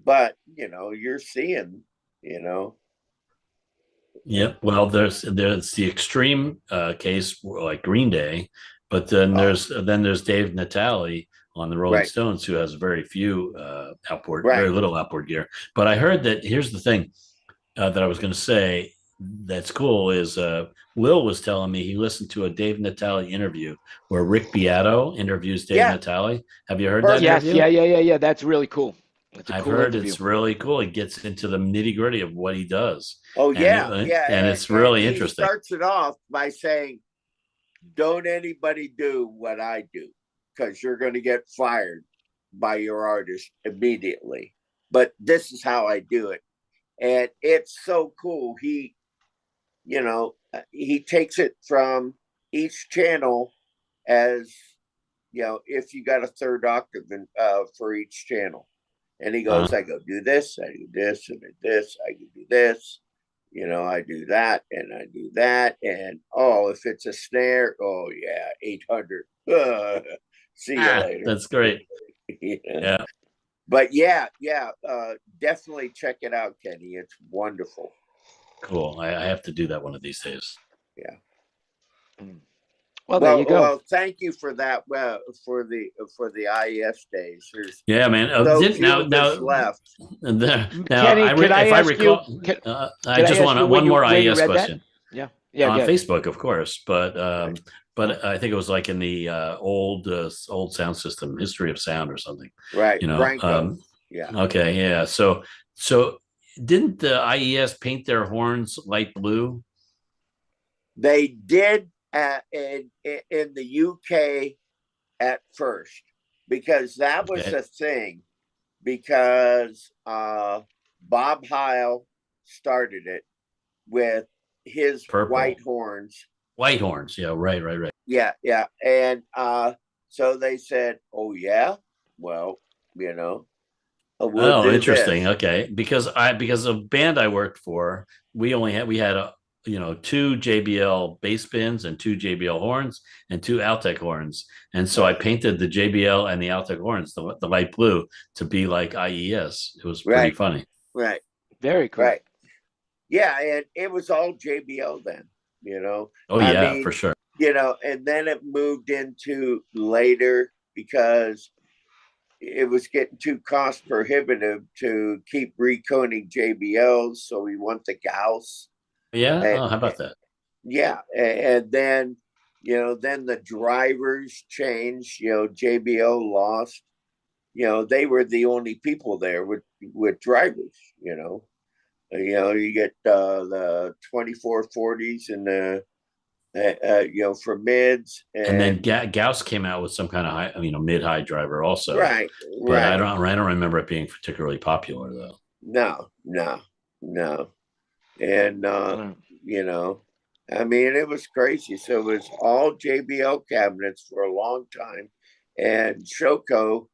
Speaker 2: But you're seeing,
Speaker 4: Yep. Well, there's the extreme case like Green Day, but then there's Dave Natale on the Rolling Stones, who has very few very little outboard gear. But I heard that, here's the thing that I was going to say that's cool is Will was telling me he listened to a Dave Natale interview where Rick Beato interviews Dave Natale. Have you heard that
Speaker 1: Yes,
Speaker 4: interview?
Speaker 1: yeah. That's really cool.
Speaker 4: I've heard interview. It's really cool. He gets into the nitty gritty of what he does.
Speaker 2: Oh, yeah.
Speaker 4: And it's really interesting.
Speaker 2: He starts it off by saying, don't anybody do what I do, because you're going to get fired by your artist immediately. But this is how I do it. And it's so cool. He takes it from each channel as, if you got a third octave for each channel. And he goes, I go do this, I do this, and this, I do this, I do that, and I do that. And if it's a snare, 800. See you later.
Speaker 4: That's great. Yeah.
Speaker 2: But definitely check it out, Kenny. It's wonderful.
Speaker 4: Cool. I have to do that one of these days.
Speaker 2: Yeah.
Speaker 1: Well, there you go.
Speaker 2: Well, thank you for that. For the IES days. There's
Speaker 4: man.
Speaker 2: now left.
Speaker 1: Kenny,
Speaker 4: I just want one more IES question.
Speaker 1: Yeah.
Speaker 4: On Facebook, of course, but I think it was like in the old sound system, History of Sound or something.
Speaker 2: Right. Yeah.
Speaker 4: Okay. Yeah. So didn't the IES paint their horns light blue?
Speaker 2: They did in the UK at first, because that was the thing, because Bob Heil started it with his
Speaker 4: Purple.
Speaker 2: white horns.
Speaker 4: White horns. Yeah. Right.
Speaker 2: Yeah. And so they said, oh, yeah, well, we'll
Speaker 4: interesting.
Speaker 2: This.
Speaker 4: Okay. Because of a band I worked for, we had 2 JBL bass pins and 2 JBL horns and 2 Altec horns. And so I painted the JBL and the Altec horns, the light blue, to be like IES. It was pretty funny.
Speaker 2: Right.
Speaker 1: Very cool.
Speaker 2: Right. Yeah. And it was all JBL then,
Speaker 4: Oh, yeah, for sure.
Speaker 2: And then it moved into later, because it was getting too cost prohibitive to keep reconing JBLs. So we went to Gauss.
Speaker 4: Yeah. How about that?
Speaker 2: Yeah. And then, then the drivers changed, JBL lost. they were the only people there with drivers. You get the 2440s and the for mids,
Speaker 4: And then Gauss came out with some kind of high, mid-high driver also.
Speaker 2: right,
Speaker 4: But I
Speaker 2: right.
Speaker 4: don't remember it being particularly popular though.
Speaker 2: No. And
Speaker 1: Mm.
Speaker 2: it was crazy. So it was all JBL cabinets for a long time, and Shoko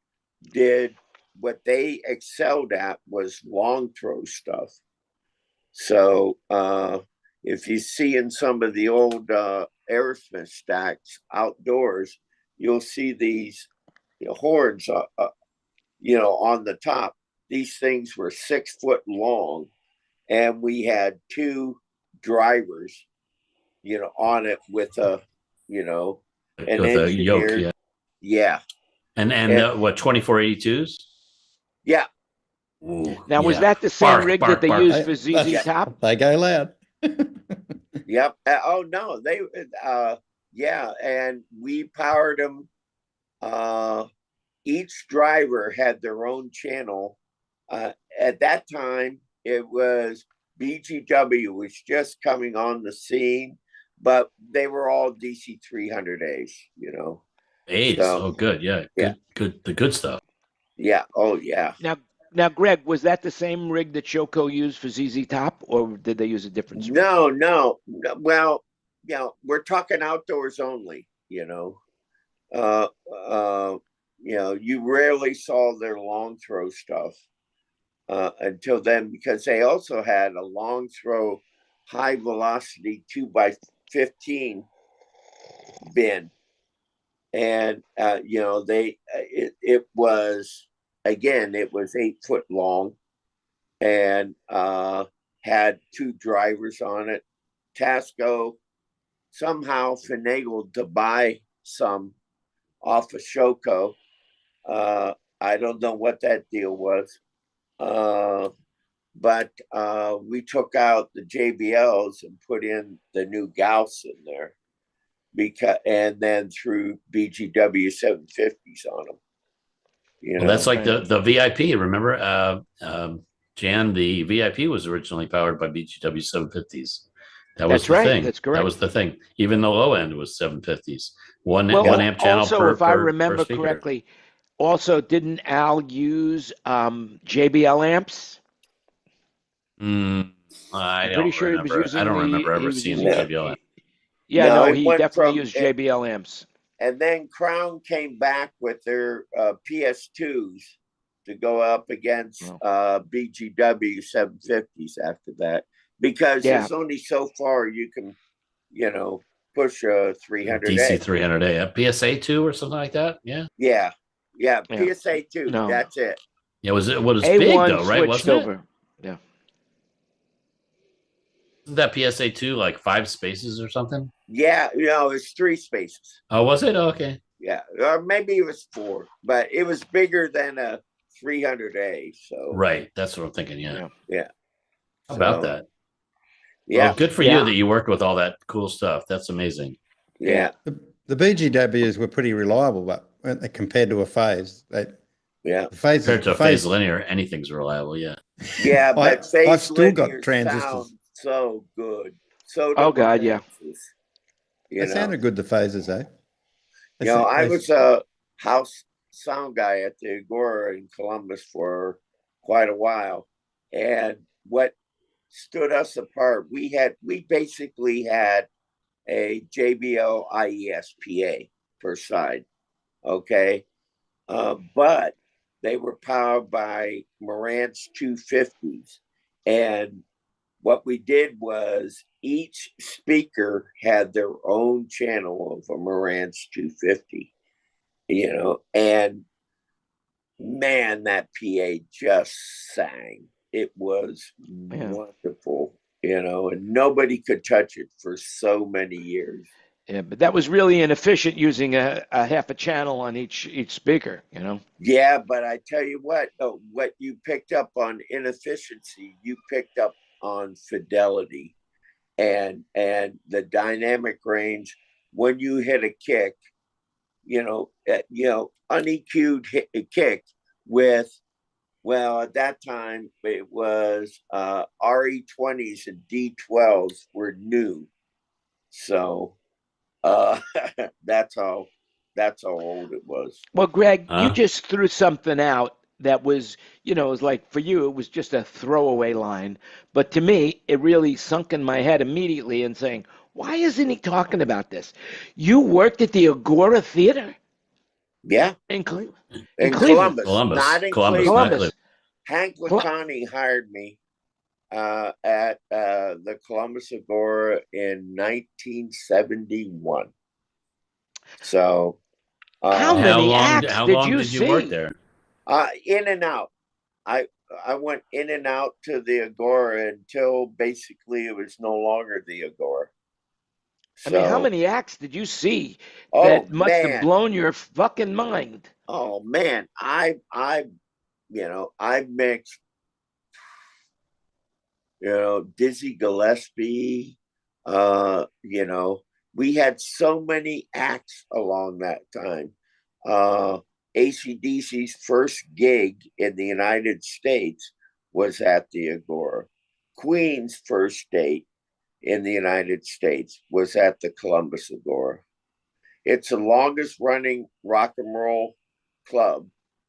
Speaker 2: did what they excelled at was long throw stuff. So if you see in some of the old Aerosmith stacks outdoors, you'll see these horns, on the top. These things were 6 foot long, and we had 2 drivers, on it with an
Speaker 4: With a yoke,
Speaker 2: engineered.
Speaker 4: yeah.
Speaker 2: Yeah.
Speaker 4: And what 2482s?
Speaker 2: Yeah.
Speaker 4: Ooh,
Speaker 1: Now, was
Speaker 4: yeah.
Speaker 1: that the same rig that they
Speaker 4: bark.
Speaker 1: used for ZZ Top?
Speaker 3: They go loud.
Speaker 2: Yep. Oh no, they yeah, and we powered them. Each driver had their own channel. At that time, it was BGW was just coming on the scene, but they were all DC 300As.
Speaker 4: A's.
Speaker 2: So,
Speaker 4: Oh, good. Yeah.
Speaker 2: yeah.
Speaker 4: Good. The good stuff.
Speaker 2: Yeah. Oh yeah.
Speaker 1: Now, Greg, was that the same rig that Shoko used for ZZ Top, or did they use a different rig?
Speaker 2: No. Well, we're talking outdoors only. You rarely saw their long throw stuff until then, because they also had a long throw, high velocity 2x15 bin, and it was, again, it was 8 foot long, and had 2 drivers on it. Tasco somehow finagled to buy some off of Shoko. I don't know what that deal was. But we took out the JBLs and put in the new Gauss in there, and then threw BGW 750s on them.
Speaker 4: Well, that's like the VIP. Remember, Jan, the VIP was originally powered by BGW 750s.
Speaker 1: That's
Speaker 4: the
Speaker 1: right.
Speaker 4: thing.
Speaker 1: That's correct.
Speaker 4: That was the thing. Even the low end was 750s. One
Speaker 1: Well,
Speaker 4: amp channel
Speaker 1: also,
Speaker 4: per
Speaker 1: if I
Speaker 4: per
Speaker 1: remember
Speaker 4: speaker.
Speaker 1: correctly, also didn't Al use JBL amps?
Speaker 4: I'm
Speaker 1: pretty sure he was using
Speaker 4: I don't remember
Speaker 1: he
Speaker 4: ever
Speaker 1: was
Speaker 4: seeing
Speaker 1: using
Speaker 4: the JBL.
Speaker 1: Yeah,
Speaker 2: No,
Speaker 1: no,
Speaker 2: it
Speaker 1: he
Speaker 2: went
Speaker 1: definitely
Speaker 2: from
Speaker 1: used JBL amps.
Speaker 2: And then Crown came back with their PS2s to go up against BGW 750s after that, because there's only so far you can, push a 300A.
Speaker 4: DC 300A, a PSA 2 or something like that. Yeah.
Speaker 2: PSA 2.
Speaker 1: No.
Speaker 2: That's it.
Speaker 4: Yeah, was
Speaker 1: A1
Speaker 4: big though, right?
Speaker 1: Switched
Speaker 4: Wasn't
Speaker 1: over.
Speaker 4: it?
Speaker 1: Yeah.
Speaker 4: Isn't that PSA 2 like 5 spaces or something?
Speaker 2: Yeah, it's 3 spaces.
Speaker 4: Oh, was it? Oh, okay.
Speaker 2: Yeah, or maybe it was 4, but it was bigger than a 300A. So
Speaker 4: right, that's what I'm thinking. Yeah. How about that?
Speaker 2: Yeah.
Speaker 4: Well, good for you that you worked with all that cool stuff. That's amazing.
Speaker 2: Yeah.
Speaker 3: The BGWs were pretty reliable, but weren't they, compared to a phase?
Speaker 4: Compared to a phase linear, anything's reliable. Yeah.
Speaker 2: Yeah, but
Speaker 3: I've still got transistors.
Speaker 2: So good. So
Speaker 1: God, yeah.
Speaker 3: They sounded good, the phases, eh?
Speaker 2: I was a house sound guy at the Agora in Columbus for quite a while, and what stood us apart, we basically had a JBL IESPA per side, okay, but they were powered by Marantz 250s, and what we did was each speaker had their own channel of a Marantz 250, and man, that PA just sang. It was wonderful, and nobody could touch it for so many years.
Speaker 1: Yeah, but that was really inefficient using a half a channel on each speaker,
Speaker 2: Yeah, but I tell you what you picked up on inefficiency, you picked up on fidelity and the dynamic range. When you hit a kick, unEQ'd hit a kick with, well, at that time it was RE20s and D12s were new. So that's how old it was.
Speaker 1: Well, Greg, you
Speaker 4: Huh?
Speaker 1: just threw something out that was, it was like for you, it was just a throwaway line. But to me, it really sunk in my head immediately and saying, why isn't he talking about this? You worked at the Agora Theater
Speaker 2: Yeah,
Speaker 1: in Cleveland. In
Speaker 2: in
Speaker 1: Cleveland.
Speaker 2: Columbus, not in
Speaker 4: Columbus, not
Speaker 2: Cleveland.
Speaker 4: Cleveland.
Speaker 2: Hank
Speaker 1: Col-
Speaker 2: Latani hired me at the Columbus Agora in 1971. So
Speaker 1: How
Speaker 4: How
Speaker 1: many
Speaker 4: long?
Speaker 1: acts
Speaker 4: How
Speaker 1: did
Speaker 4: long
Speaker 1: you
Speaker 4: did you work
Speaker 1: see?
Speaker 4: there?
Speaker 2: in and out. I went in and out to the Agora until basically it was no longer the Agora.
Speaker 1: I mean, how
Speaker 2: So,
Speaker 1: many acts did you see
Speaker 2: oh
Speaker 1: that must have
Speaker 2: man,
Speaker 1: blown your fucking mind?
Speaker 2: oh man, I mixed, Dizzy Gillespie. We had so many acts along that time. AC/DC's first gig in the United States was at the Agora. Queen's first date in the United States was at the Columbus Agora. It's the longest running rock and roll club.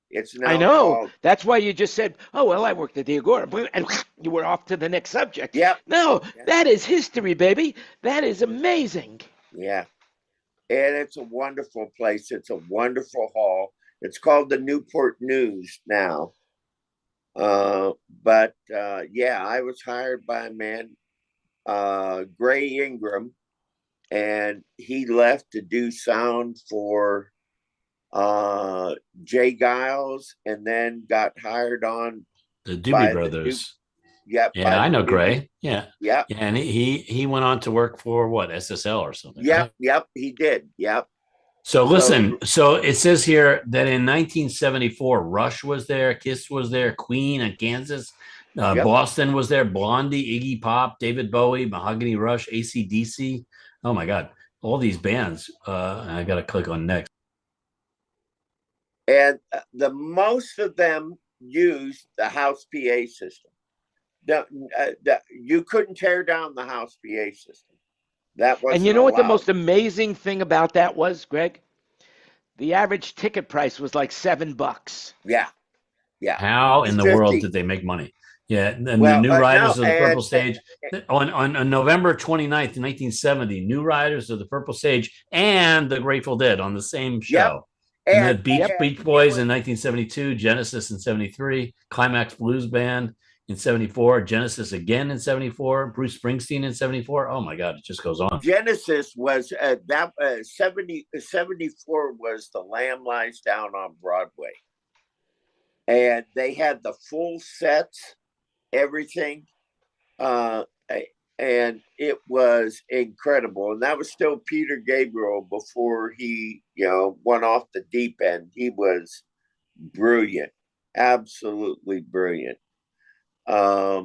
Speaker 2: It's
Speaker 1: I
Speaker 2: now
Speaker 1: know.
Speaker 2: called,
Speaker 1: That's why you just said, "Oh well, I worked at the Agora," and you were off to the next subject.
Speaker 2: yep,
Speaker 1: No,
Speaker 2: yeah,
Speaker 1: that is history, baby. That is amazing.
Speaker 2: yeah. And it's a wonderful place. It's a wonderful hall. It's called the Newport News now. But yeah, I was hired by a man, Gray Ingram, and he left to do sound for Jay Giles, and then got hired on
Speaker 4: The Doobie
Speaker 2: by the Duke.
Speaker 4: Brothers.
Speaker 2: Yep,
Speaker 4: Yeah,
Speaker 2: by
Speaker 4: I
Speaker 2: the
Speaker 4: know
Speaker 2: Doobie.
Speaker 4: Gray. Yeah.
Speaker 2: Yep,
Speaker 4: Yeah, and he went on to work for what, SSL or something, right?
Speaker 2: yep, he did. Yep.
Speaker 4: So
Speaker 2: So
Speaker 4: listen, so it says here that in 1974, Rush was there, Kiss was there, Queen and Kansas,
Speaker 2: yep.
Speaker 4: Boston was there, Blondie, Iggy Pop, David Bowie, Mahogany Rush, AC/DC. Oh my God, all these bands. I got to click on next.
Speaker 2: And the most of them used the house PA system. You couldn't tear down the house PA system. That
Speaker 1: And you
Speaker 2: wasn't
Speaker 1: know what the
Speaker 2: allowed.
Speaker 1: most amazing thing about that was, Greg? The average ticket price was like $7.
Speaker 2: Yeah, yeah.
Speaker 4: How in the world
Speaker 2: 50.
Speaker 4: did they make money? Yeah, and the
Speaker 2: Well,
Speaker 4: New
Speaker 2: no,
Speaker 4: Riders of the Purple Sage on November 29th, 1970, New Riders of the Purple Sage and the Grateful Dead on the same
Speaker 2: yep.
Speaker 4: show. And then Beach
Speaker 1: Yep.
Speaker 4: Boys in 1972, Genesis in 73, Climax Blues Band in 74, Genesis again in 74, Bruce Springsteen in 74. Oh my God, it just goes on.
Speaker 2: Genesis was 74 was The Lamb Lies Down on Broadway. And they had the full sets, everything. And it was incredible. And that was still Peter Gabriel before he, went off the deep end. He was brilliant, absolutely brilliant. Yeah,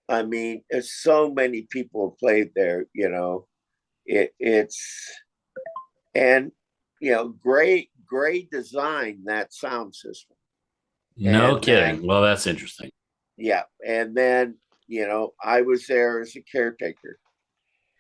Speaker 2: I mean, so many people played there. It's and Gray designed that sound system.
Speaker 4: No
Speaker 2: And
Speaker 4: kidding.
Speaker 2: then,
Speaker 4: Well, that's interesting.
Speaker 2: yeah, and then I was there as a caretaker,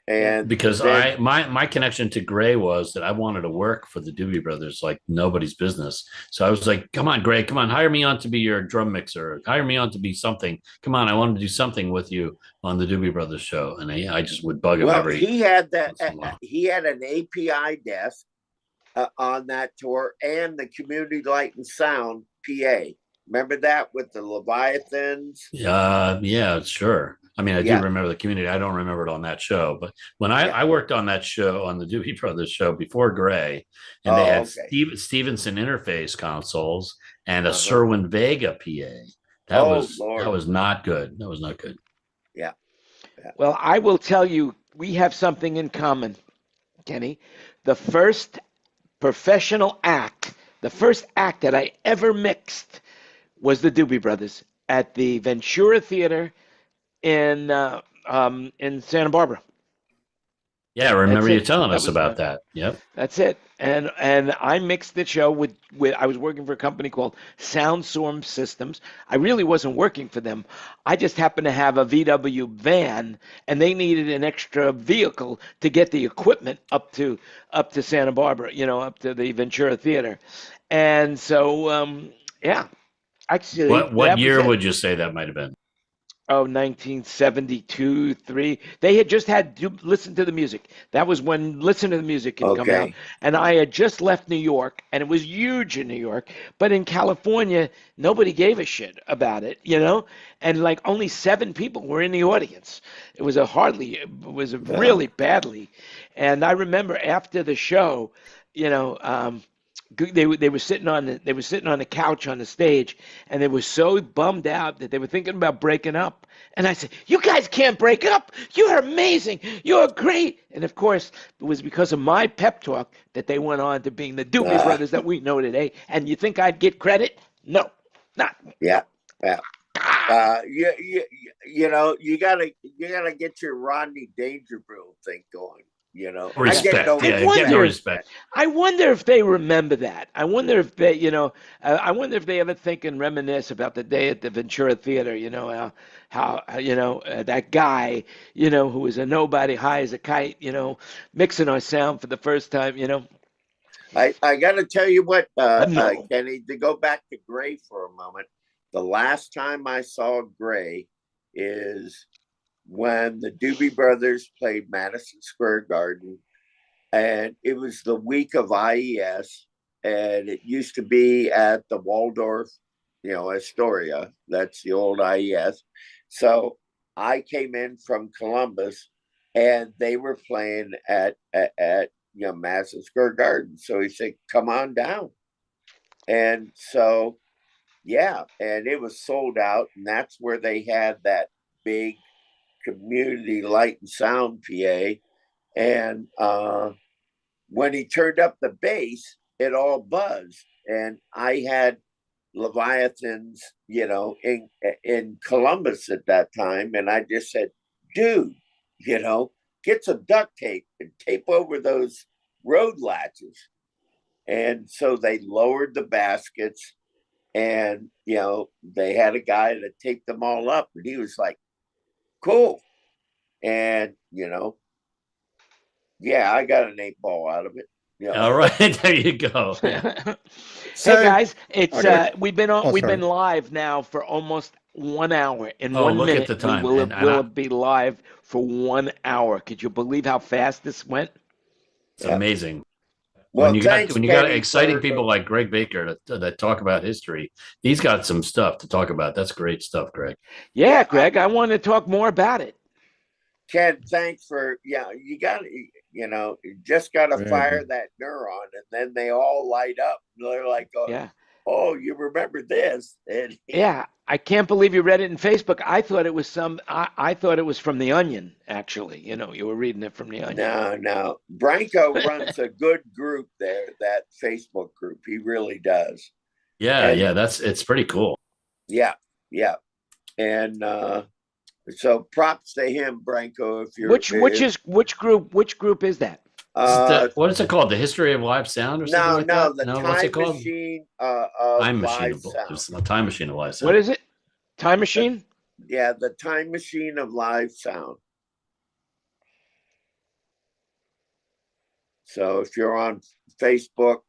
Speaker 2: and
Speaker 4: Because
Speaker 2: then
Speaker 4: my connection to Gray was that I wanted to work for the Doobie Brothers like nobody's business. So I was like, come on, Gray, come on, hire me on to be your drum mixer, hire me on to be something. Come on, I want to do something with you on the Doobie Brothers show. And I just would bug him every.
Speaker 2: he had that.
Speaker 4: once in a while.
Speaker 2: He had an API desk on that tour, and the Community Light and Sound PA. Remember that with the Leviathans?
Speaker 4: Yeah, sure. I mean, I do
Speaker 2: Yeah.
Speaker 4: remember the Community. I don't remember it on that show, but when
Speaker 2: Yeah.
Speaker 4: I worked on that show, on the Doobie Brothers show before Gray, and they had
Speaker 2: okay.
Speaker 4: Stevenson interface consoles and a
Speaker 2: Uh-huh.
Speaker 4: Serwin Vega PA. That
Speaker 2: Lord.
Speaker 4: was not good. That was not good.
Speaker 2: Yeah.
Speaker 1: Well, I will tell you, we have something in common, Kenny. The first professional act, the first act that I ever mixed was the Doobie Brothers at the Ventura Theater in Santa Barbara.
Speaker 4: Yeah, I remember
Speaker 1: That's
Speaker 4: you
Speaker 1: it.
Speaker 4: telling
Speaker 1: That
Speaker 4: us
Speaker 1: was
Speaker 4: about that. Yep.
Speaker 1: That's it. And I mixed the show with I was working for a company called Soundstorm Systems. I really wasn't working for them. I just happened to have a VW van and they needed an extra vehicle to get the equipment up to Santa Barbara, up to the Ventura Theater. And so yeah, actually
Speaker 4: What
Speaker 1: that was
Speaker 4: year
Speaker 1: it.
Speaker 4: would you say that might have been?
Speaker 1: Oh, 1972, 3. They had just had Listen to the Music. That was when Listen to the Music had come out.
Speaker 2: Okay.
Speaker 1: And I had just left New York, and it was huge in New York. But in California, nobody gave a shit about it. And like only 7 people were in the audience. It was a
Speaker 2: Yeah.
Speaker 1: really badly. And I remember after the show, you know, they were sitting on the couch on the stage, and they were so bummed out that they were thinking about breaking up. And I said, "You guys can't break up. You're amazing. You're great." And of course, it was because of my pep talk that they went on to being the Doobie
Speaker 2: Uh,
Speaker 1: Brothers that we know today. And you think I'd get credit? No, not.
Speaker 2: yeah. Yeah. You gotta get your Rodney Dangerfield thing going. I get
Speaker 4: Respect.
Speaker 2: no
Speaker 1: I
Speaker 4: Yeah, get no
Speaker 1: wonder.
Speaker 2: respect.
Speaker 4: respect.
Speaker 1: I wonder if they remember that. I wonder if I wonder if they ever think and reminisce about the day at the Ventura Theater. That guy, who was a nobody, high as a kite, mixing our sound for the first time.
Speaker 2: I got to tell you what,
Speaker 1: No.
Speaker 2: Kenny, to go back to Gray for a moment. The last time I saw Gray is when the Doobie Brothers played Madison Square Garden, and it was the week of IES, and it used to be at the Waldorf, Astoria. That's the old IES. So I came in from Columbus, and they were playing at Madison Square Garden. So he said, "Come on down," and so yeah, and it was sold out, and that's where they had that big community light and sound PA. And when he turned up the bass, it all buzzed. And I had Leviathans, in Columbus at that time, and I just said, "Dude, get some duct tape and tape over those road latches." And so they lowered the baskets, and they had a guy that taped them all up, and he was like, "Cool." And yeah, I got an 8 ball out of it.
Speaker 4: All right, there you go. Yeah.
Speaker 1: Hey guys,
Speaker 3: I got a,
Speaker 1: we've been on
Speaker 3: oh,
Speaker 1: we've
Speaker 3: sorry.
Speaker 1: been live now for almost 1 hour. In
Speaker 4: Oh,
Speaker 1: one
Speaker 4: look at
Speaker 1: minute,
Speaker 4: the
Speaker 1: we
Speaker 4: time,
Speaker 1: will
Speaker 4: and
Speaker 1: will be live for 1 hour. Could you believe how fast this went?
Speaker 4: it's
Speaker 2: Yeah.
Speaker 4: amazing.
Speaker 2: Well, thanks,
Speaker 4: When you got
Speaker 2: Kenny,
Speaker 4: exciting
Speaker 2: for
Speaker 4: people like Greg Baker that talk about history, he's got some stuff to talk about. That's great stuff, Greg.
Speaker 1: Yeah, Greg, I want to talk more about it.
Speaker 2: Ken. Thanks for You got to you just got to
Speaker 3: Very
Speaker 2: fire
Speaker 3: good.
Speaker 2: that neuron, and then they all light up. They're like,
Speaker 1: Yeah.
Speaker 2: "Oh, you remember this?" And
Speaker 1: Yeah, I can't believe you read it in Facebook. I thought it was I thought it was from the Onion, actually. You were reading it from the Onion.
Speaker 2: no, Branko runs a good group there, that Facebook group. He really does.
Speaker 4: Yeah,
Speaker 2: And
Speaker 4: yeah, it's pretty cool.
Speaker 2: yeah, yeah. And so props to him, Branko. If you're
Speaker 1: Which group is that?
Speaker 4: What is it called? The History of Live Sound or something like
Speaker 2: no,
Speaker 4: that?
Speaker 2: the
Speaker 4: No, what's it
Speaker 2: Time
Speaker 4: called?
Speaker 2: Machine of
Speaker 4: Time Machine
Speaker 2: Live
Speaker 4: of
Speaker 2: Sound.
Speaker 4: It's a Time Machine of Live Sound.
Speaker 1: What is it? Time Machine?
Speaker 2: Yeah, the Time Machine of Live Sound. So if you're on Facebook,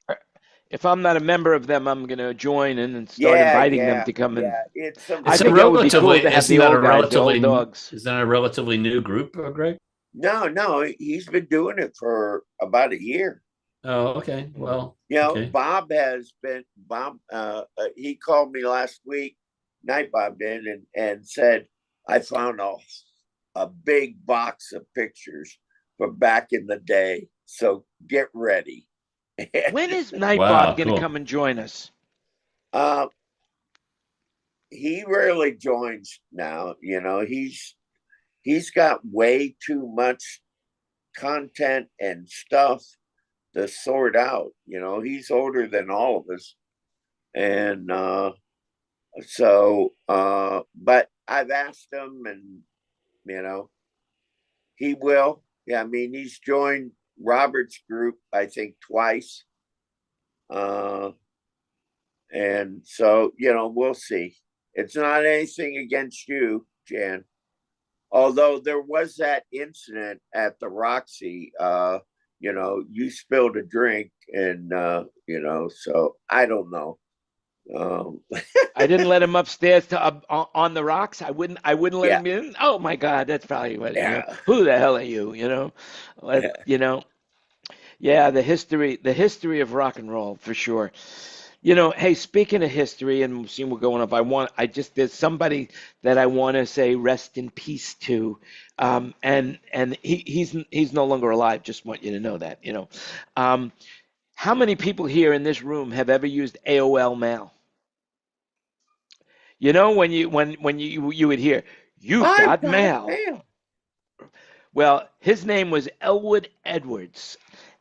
Speaker 1: If I'm not a member of them, I'm going to join in and start inviting them to come in.
Speaker 2: it's some.
Speaker 1: I
Speaker 4: It's a
Speaker 1: think that would be cool
Speaker 4: relatively
Speaker 1: to have
Speaker 4: isn't
Speaker 1: the
Speaker 4: that a
Speaker 1: old guys, the
Speaker 4: relatively
Speaker 1: old dogs.
Speaker 4: is that a relatively new group, Greg?
Speaker 2: No, he's been doing it for about a year.
Speaker 4: Oh, okay. Well, okay.
Speaker 2: Bob has been. Bob, he called me last week. Night Bob did, and said, "I found a big box of pictures from back in the day. So get ready."
Speaker 1: When is Night
Speaker 4: Wow,
Speaker 1: Bob going to
Speaker 4: cool.
Speaker 1: come and join us?
Speaker 2: He rarely joins now. He's got way too much content and stuff to sort out. He's older than all of us, and but I've asked him, and he will. Yeah, I mean, he's joined Robert's group, I think, twice. And so, we'll see. It's not anything against you, Jan. Although there was that incident at the Roxy, you spilled a drink and, so I don't know.
Speaker 1: I didn't let him upstairs on the rocks. I wouldn't let
Speaker 2: Yeah.
Speaker 1: him in. Oh my God, that's probably what,
Speaker 2: Yeah.
Speaker 1: who the hell are you? Yeah, the history of rock and roll for sure. Hey, speaking of history, and seeing we're going up, there's somebody that I want to say rest in peace to, and he's no longer alive. Just want you to know that. How many people here in this room have ever used AOL Mail? When you would hear, "You've
Speaker 2: I've
Speaker 1: got
Speaker 2: got
Speaker 1: mail."
Speaker 2: mail.
Speaker 1: Well, his name was Elwood Edwards,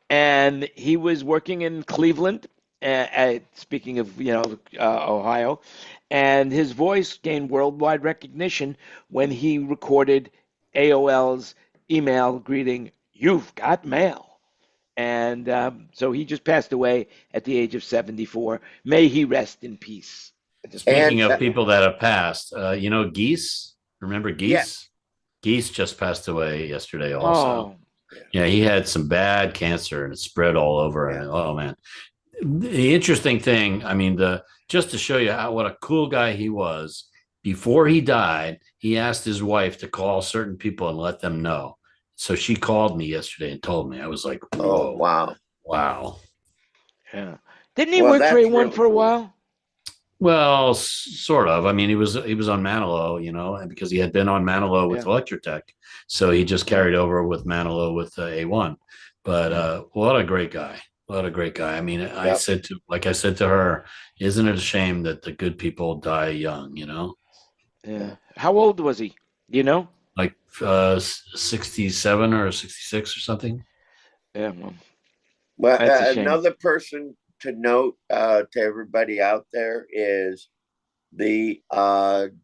Speaker 1: and he was working in Cleveland. Speaking of Ohio, and his voice gained worldwide recognition when he recorded AOL's email greeting, "You've got mail." And so he just passed away at the age of 74. May he rest in peace.
Speaker 4: Speaking
Speaker 2: And
Speaker 4: of people that have passed, Geese. Remember
Speaker 2: yeah,
Speaker 4: Geese? Geese just passed away yesterday. Also,
Speaker 1: Oh,
Speaker 4: yeah, he had some bad cancer and it spread all over.
Speaker 2: yeah.
Speaker 4: Oh man, the interesting thing, I mean, just to show you what a cool guy he was. Before he died, he asked his wife to call certain people and let them know. So she called me yesterday and told me. I was like,
Speaker 2: Oh,
Speaker 4: whoa,
Speaker 2: wow.
Speaker 4: wow.
Speaker 1: yeah. Didn't he
Speaker 2: Well,
Speaker 1: work for
Speaker 2: that's
Speaker 1: A1
Speaker 2: really
Speaker 1: for a
Speaker 2: cool.
Speaker 1: while?
Speaker 4: Well, sort of. I mean, he was on Manilow, and because he had been on Manilow with
Speaker 1: Yeah.
Speaker 4: Electrotech, so he just carried over with Manilow with A1. But what a great guy! What a great guy! I mean,
Speaker 2: Yep.
Speaker 4: I said to her, isn't it a shame that the good people die young?
Speaker 1: Yeah. How old was he? Do you know?
Speaker 4: Like 67 or 66 or something.
Speaker 1: Yeah, well,
Speaker 2: Well,
Speaker 1: that's a shame.
Speaker 2: another person to note to everybody out there is the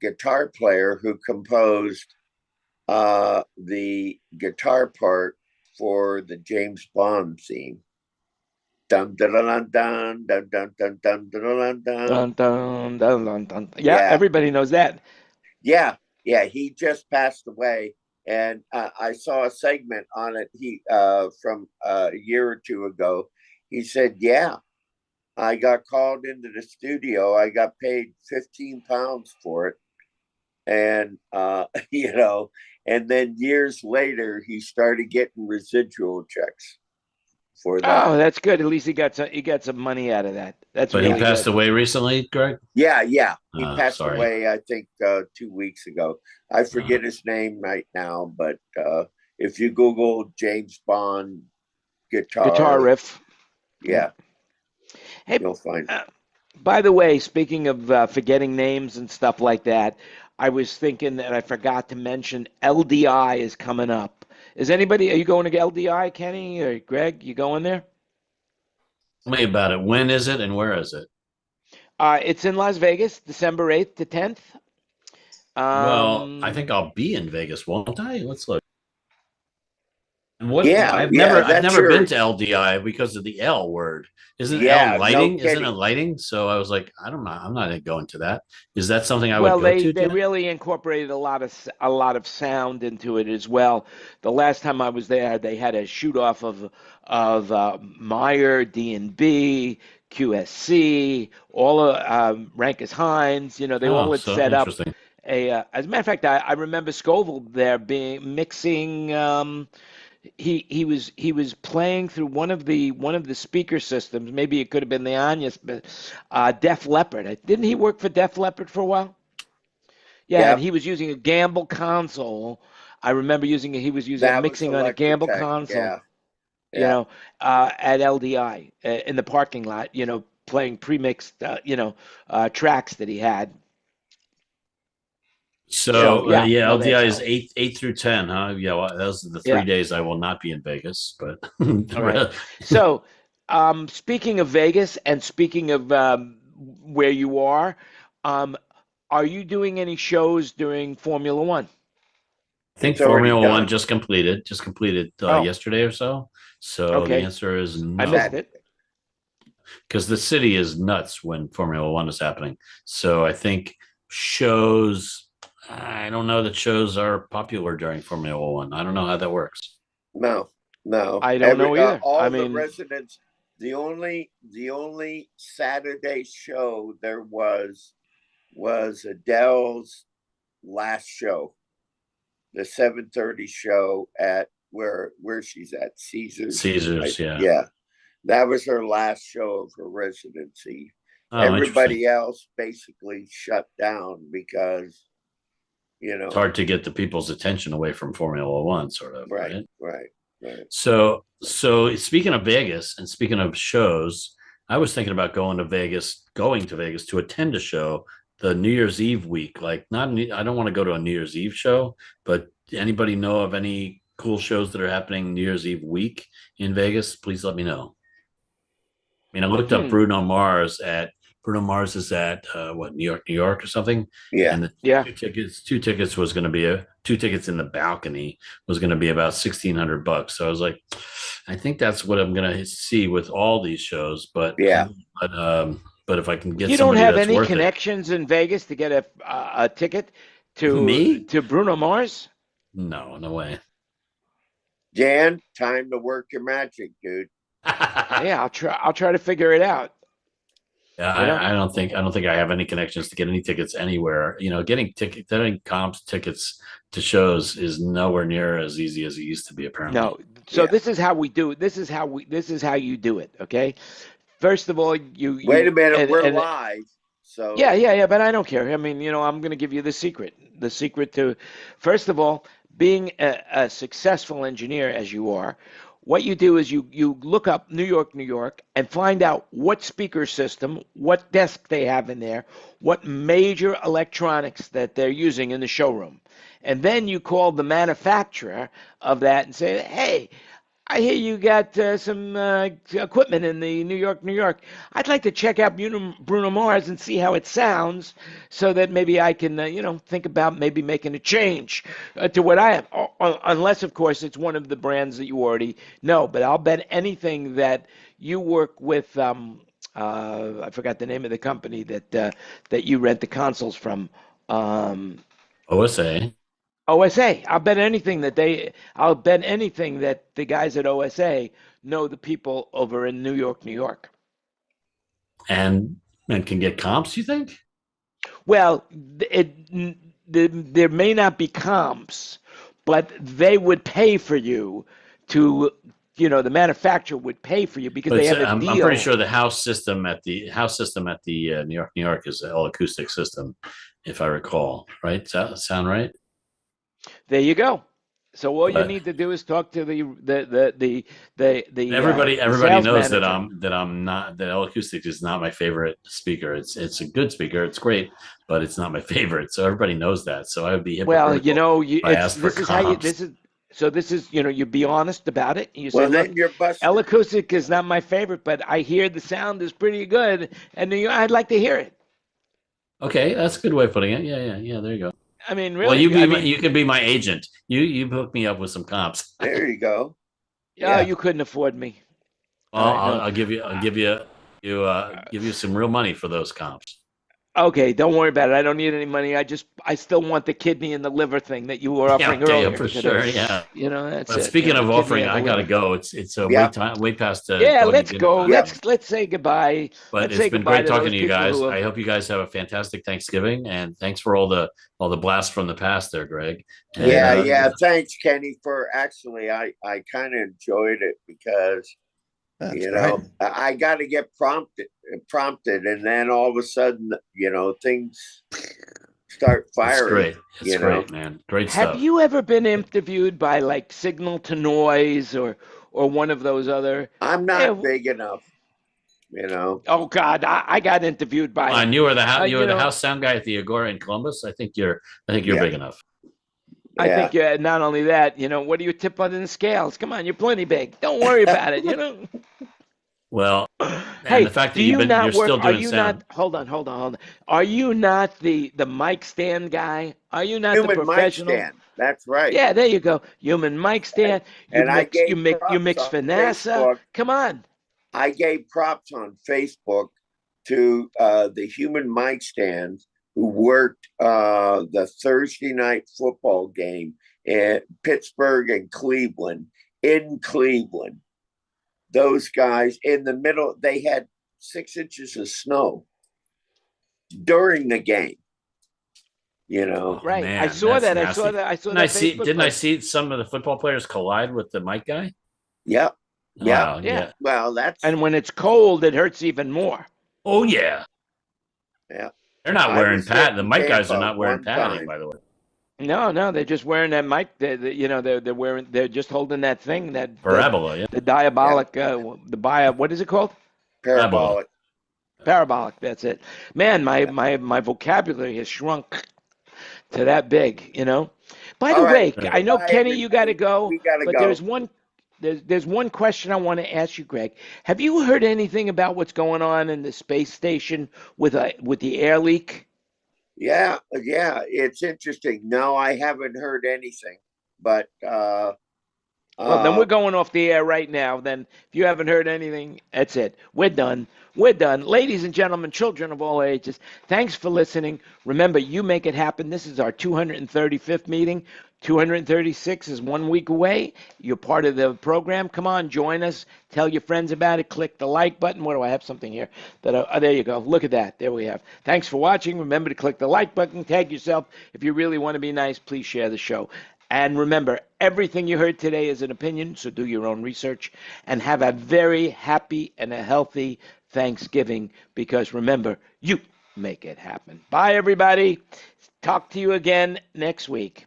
Speaker 2: guitar player who composed the guitar part for the James Bond theme. Dun dun dun dun dun dun dun dun dun dun dun.
Speaker 1: Dun, dun, dun, dun, dun. Yeah,
Speaker 2: Yeah,
Speaker 1: everybody knows that.
Speaker 2: yeah, yeah. He just passed away, and I saw a segment on it. He from a year or two ago. He said, "Yeah, I got called into the studio. I got paid £15 for it, and and then years later, he started getting residual checks for
Speaker 1: Oh,
Speaker 2: that.
Speaker 1: that's good. At least he got some money out of that. That's
Speaker 4: But he
Speaker 1: really
Speaker 4: passed
Speaker 1: good.
Speaker 4: away recently, Greg.
Speaker 2: Yeah, yeah. He passed
Speaker 4: Sorry.
Speaker 2: away, I think, 2 weeks ago. I
Speaker 4: Uh,
Speaker 2: forget his name right now, but if you Google James Bond
Speaker 1: Guitar
Speaker 2: guitar,
Speaker 1: riff.
Speaker 2: yeah,
Speaker 1: Hey,
Speaker 2: you'll find it.
Speaker 1: uh, by the way, speaking of forgetting names and stuff like that, I was thinking that I forgot to mention LDI is coming up. Are you going to LDI, Kenny or Greg? You going there?
Speaker 4: tell me about it. When is it and where is it?
Speaker 1: It's in Las Vegas, December 8th to 10th.
Speaker 4: Well, I
Speaker 1: Um,
Speaker 4: think I'll be in Vegas, won't I? Let's look. And
Speaker 2: Yeah,
Speaker 4: I've
Speaker 2: yeah, that's
Speaker 4: never been
Speaker 2: your,
Speaker 4: to LDI because of the L word. Isn't L
Speaker 2: yeah, no
Speaker 4: lighting? Isn't it
Speaker 2: kidding.
Speaker 4: lighting? So I was like, I don't know. I'm not going to that. Is that something I would
Speaker 1: well,
Speaker 4: go
Speaker 1: they
Speaker 4: to,
Speaker 1: they
Speaker 4: Jen?
Speaker 1: really incorporated a lot of sound into it as well. The last time I was there, they had a shoot off of Meyer, D&B, QSC, all of Rankus Hines. They all
Speaker 4: Oh,
Speaker 1: had
Speaker 4: so
Speaker 1: set up
Speaker 4: interesting.
Speaker 1: as a matter of fact, I remember Scoville there being mixing. He was playing through one of the speaker systems. Maybe it could have been the Anya, but Def Leppard. Didn't he work for Def Leppard for a while? Yeah, and
Speaker 2: Yep,
Speaker 1: he was using a Gamble console. I remember he was using
Speaker 2: that was
Speaker 1: mixing on a Gamble
Speaker 2: Electrotech.
Speaker 1: console,
Speaker 2: Yeah, yeah.
Speaker 1: at LDI in the parking lot, playing pre-mixed, tracks that he had. So
Speaker 4: So
Speaker 1: yeah,
Speaker 4: yeah,
Speaker 1: no,
Speaker 4: LDI
Speaker 1: that's
Speaker 4: is
Speaker 1: how.
Speaker 4: 8 through 10, huh? Yeah, well, those are the three
Speaker 1: Yeah,
Speaker 4: days I will not be in Vegas, but
Speaker 1: all right. So, speaking of Vegas and speaking of where you um, are you doing any shows during Formula One?
Speaker 4: think
Speaker 2: It's already
Speaker 4: Formula One
Speaker 2: done.
Speaker 4: just completed
Speaker 1: Oh.
Speaker 4: yesterday or so. So the
Speaker 1: Okay.
Speaker 4: answer is
Speaker 1: I
Speaker 4: no,
Speaker 1: missed it.
Speaker 4: because the city is nuts when Formula One is happening. So I think shows. I don't know that shows are popular during Formula One. I don't know how that works.
Speaker 2: No.
Speaker 1: I don't know either.
Speaker 2: All
Speaker 1: I
Speaker 2: the
Speaker 1: mean,
Speaker 2: residents. The only Saturday show there was Adele's last show, the 7:30 show at where she's at Caesars.
Speaker 4: Caesars, yeah.
Speaker 2: Yeah, that was her last show of her residency.
Speaker 4: Oh,
Speaker 2: Everybody else basically shut down because
Speaker 4: it's hard to get the people's attention away from Formula One, sort of.
Speaker 2: Right.
Speaker 4: So speaking of Vegas and speaking of shows, I was thinking about going to Vegas to attend a show the New Year's Eve week. Like, I don't want to go to a New Year's Eve show, but anybody know of any cool shows that are happening New Year's Eve week in Vegas? Please let me know. I mean, I looked up Bruno Mars is at New York or something.
Speaker 2: Yeah.
Speaker 4: And the two tickets was going to be two tickets in the balcony was going to be about $1,600. So I was like, I think that's what I'm going to see with all these shows. But but if I can get,
Speaker 1: you don't have any connections in Vegas to get a ticket to Bruno Mars?
Speaker 4: No way.
Speaker 2: Jan, time to work your magic, dude.
Speaker 1: Yeah, I'll try to figure it out.
Speaker 4: Yeah, I don't think I have any connections to get any tickets anywhere. Getting comps tickets to shows is nowhere near as easy as it used to be, apparently.
Speaker 1: No. So this is how we do it. This is how you do it. Okay. First of all, you
Speaker 2: wait a minute. We're live. So
Speaker 1: yeah. But I don't care. I mean, I'm going to give you the secret. The secret to, first of all, being a successful engineer as you are. What you do is you look up New York, and find out what speaker system, what desk they have in there, what major electronics that they're using in the showroom. And then you call the manufacturer of that and say, hey, I hear you got some equipment in the New York. I'd like to check out Bruno Mars and see how it sounds so that maybe I can, think about maybe making a change to what I have. Unless, of course, it's one of the brands that you already know. But I'll bet anything that you work with, I forgot the name of the company that you rent the consoles from.
Speaker 4: OSA.
Speaker 1: OSA. I'll bet anything that the guys at OSA know the people over in New York.
Speaker 4: And can get comps, you think?
Speaker 1: Well, there may not be comps, but they would pay for you to, the manufacturer would pay for you because they have a deal.
Speaker 4: I'm pretty sure the house system at the New York is an all acoustic system, if I recall. Right? Does that sound right?
Speaker 1: There you go. So all you need to do is talk to the
Speaker 4: everybody knows manager. that L Acoustics is not my favorite speaker. It's a good speaker. It's great, but it's not my favorite. So everybody knows that. So I would be hypocritical.
Speaker 1: This is you be honest about it. You say,
Speaker 2: then you're busted.
Speaker 1: L Acoustic is not my favorite, but I hear the sound is pretty good, and I'd like to hear it.
Speaker 4: Okay, that's a good way of putting it. Yeah. There you go.
Speaker 1: I mean, really.
Speaker 4: Well, you can be my agent. You hook me up with some comps.
Speaker 2: There you go.
Speaker 1: Yeah, you couldn't afford me.
Speaker 4: Well, I'll give you some real money for those comps.
Speaker 1: Okay, don't worry about it. I don't need any money. I still want the kidney and the liver thing that you were offering earlier.
Speaker 4: Yeah, for sure. Yeah.
Speaker 1: That's
Speaker 4: but
Speaker 1: it.
Speaker 4: Speaking of offering, I gotta go. It's way past.
Speaker 1: Let's go. Let's say goodbye.
Speaker 4: But it's been great talking to you guys. I hope you guys have a fantastic Thanksgiving, and thanks for all the blasts from the past there, Greg.
Speaker 2: And, thanks, Kenny. For actually, I kind of enjoyed it because. That's I got to get prompted, and then all of a sudden, things start firing.
Speaker 4: It's great, man. Great stuff.
Speaker 1: Have you ever been interviewed by like Signal to Noise or one of those other?
Speaker 2: I'm not big enough,
Speaker 1: Oh God, I got interviewed by.
Speaker 4: And you were the house sound guy at the Agora in Columbus. I think you're big enough.
Speaker 1: I think not only that, what do you tip on the scales? Come on, you're plenty big. Don't worry about it,
Speaker 4: Well,
Speaker 1: hey,
Speaker 4: the fact that you're still doing sound.
Speaker 1: Hold on. Are you not the mic stand guy? Are you not
Speaker 2: Human
Speaker 1: the professional?
Speaker 2: Mic stand. That's right.
Speaker 1: Yeah, there you go. Human mic stand.
Speaker 2: And I gave
Speaker 1: You
Speaker 2: props
Speaker 1: mix
Speaker 2: on
Speaker 1: for NASA.
Speaker 2: Facebook.
Speaker 1: Come on.
Speaker 2: I gave props on Facebook to the human mic stand who worked the Thursday night football game in Pittsburgh and Cleveland. In Cleveland, those guys in the middle, they had 6 inches of snow during the game. You know,
Speaker 1: Right.
Speaker 4: Man,
Speaker 1: I saw
Speaker 4: that's
Speaker 1: that.
Speaker 4: nasty.
Speaker 1: I saw that Facebook
Speaker 4: Didn't I
Speaker 1: post.
Speaker 4: see some of the football players collide with the mic guy?
Speaker 2: yeah, yeah.
Speaker 4: Wow,
Speaker 1: Yeah.
Speaker 2: Well, that's
Speaker 1: And when it's cold, it hurts even more.
Speaker 4: Oh yeah.
Speaker 2: yeah.
Speaker 4: They're not
Speaker 2: I
Speaker 4: wearing
Speaker 2: was
Speaker 4: pad. The
Speaker 2: in
Speaker 4: mic guys are
Speaker 2: Tampa
Speaker 4: not wearing
Speaker 2: one
Speaker 4: padding,
Speaker 2: time.
Speaker 4: by the way.
Speaker 1: No, they're just wearing that mic. They're just holding that thing
Speaker 4: Parabola, yeah.
Speaker 1: the diabolic what is it called?
Speaker 2: Parabolic.
Speaker 1: Parabolic. That's it. Man, my vocabulary has shrunk to that big. By the
Speaker 2: All
Speaker 1: way,
Speaker 2: right.
Speaker 1: I know
Speaker 2: Bye,
Speaker 1: Kenny, you got to
Speaker 2: everybody.
Speaker 1: go.
Speaker 2: We gotta
Speaker 1: but
Speaker 2: go.
Speaker 1: there's one question I want to ask you, Greg. Have you heard anything about what's going on in the space station with the air leak?
Speaker 2: Yeah, it's interesting. No, I haven't heard anything, but
Speaker 1: Well, then we're going off the air right now. Then, if you haven't heard anything, that's it. We're done. We're done. Ladies and gentlemen, children of all ages, thanks for listening. Remember, you make it happen. This is our 235th meeting. 236 is 1 week away. You're part of the program. Come on, join us. Tell your friends about it. Click the like button. What do I have? Something here. There you go. Look at that. There we have. Thanks for watching. Remember to click the like button. Tag yourself. If you really want to be nice, please share the show. And remember, everything you heard today is an opinion, so do your own research. And have a very happy and a healthy Thanksgiving, because remember, you make it happen. Bye, everybody. Talk to you again next week.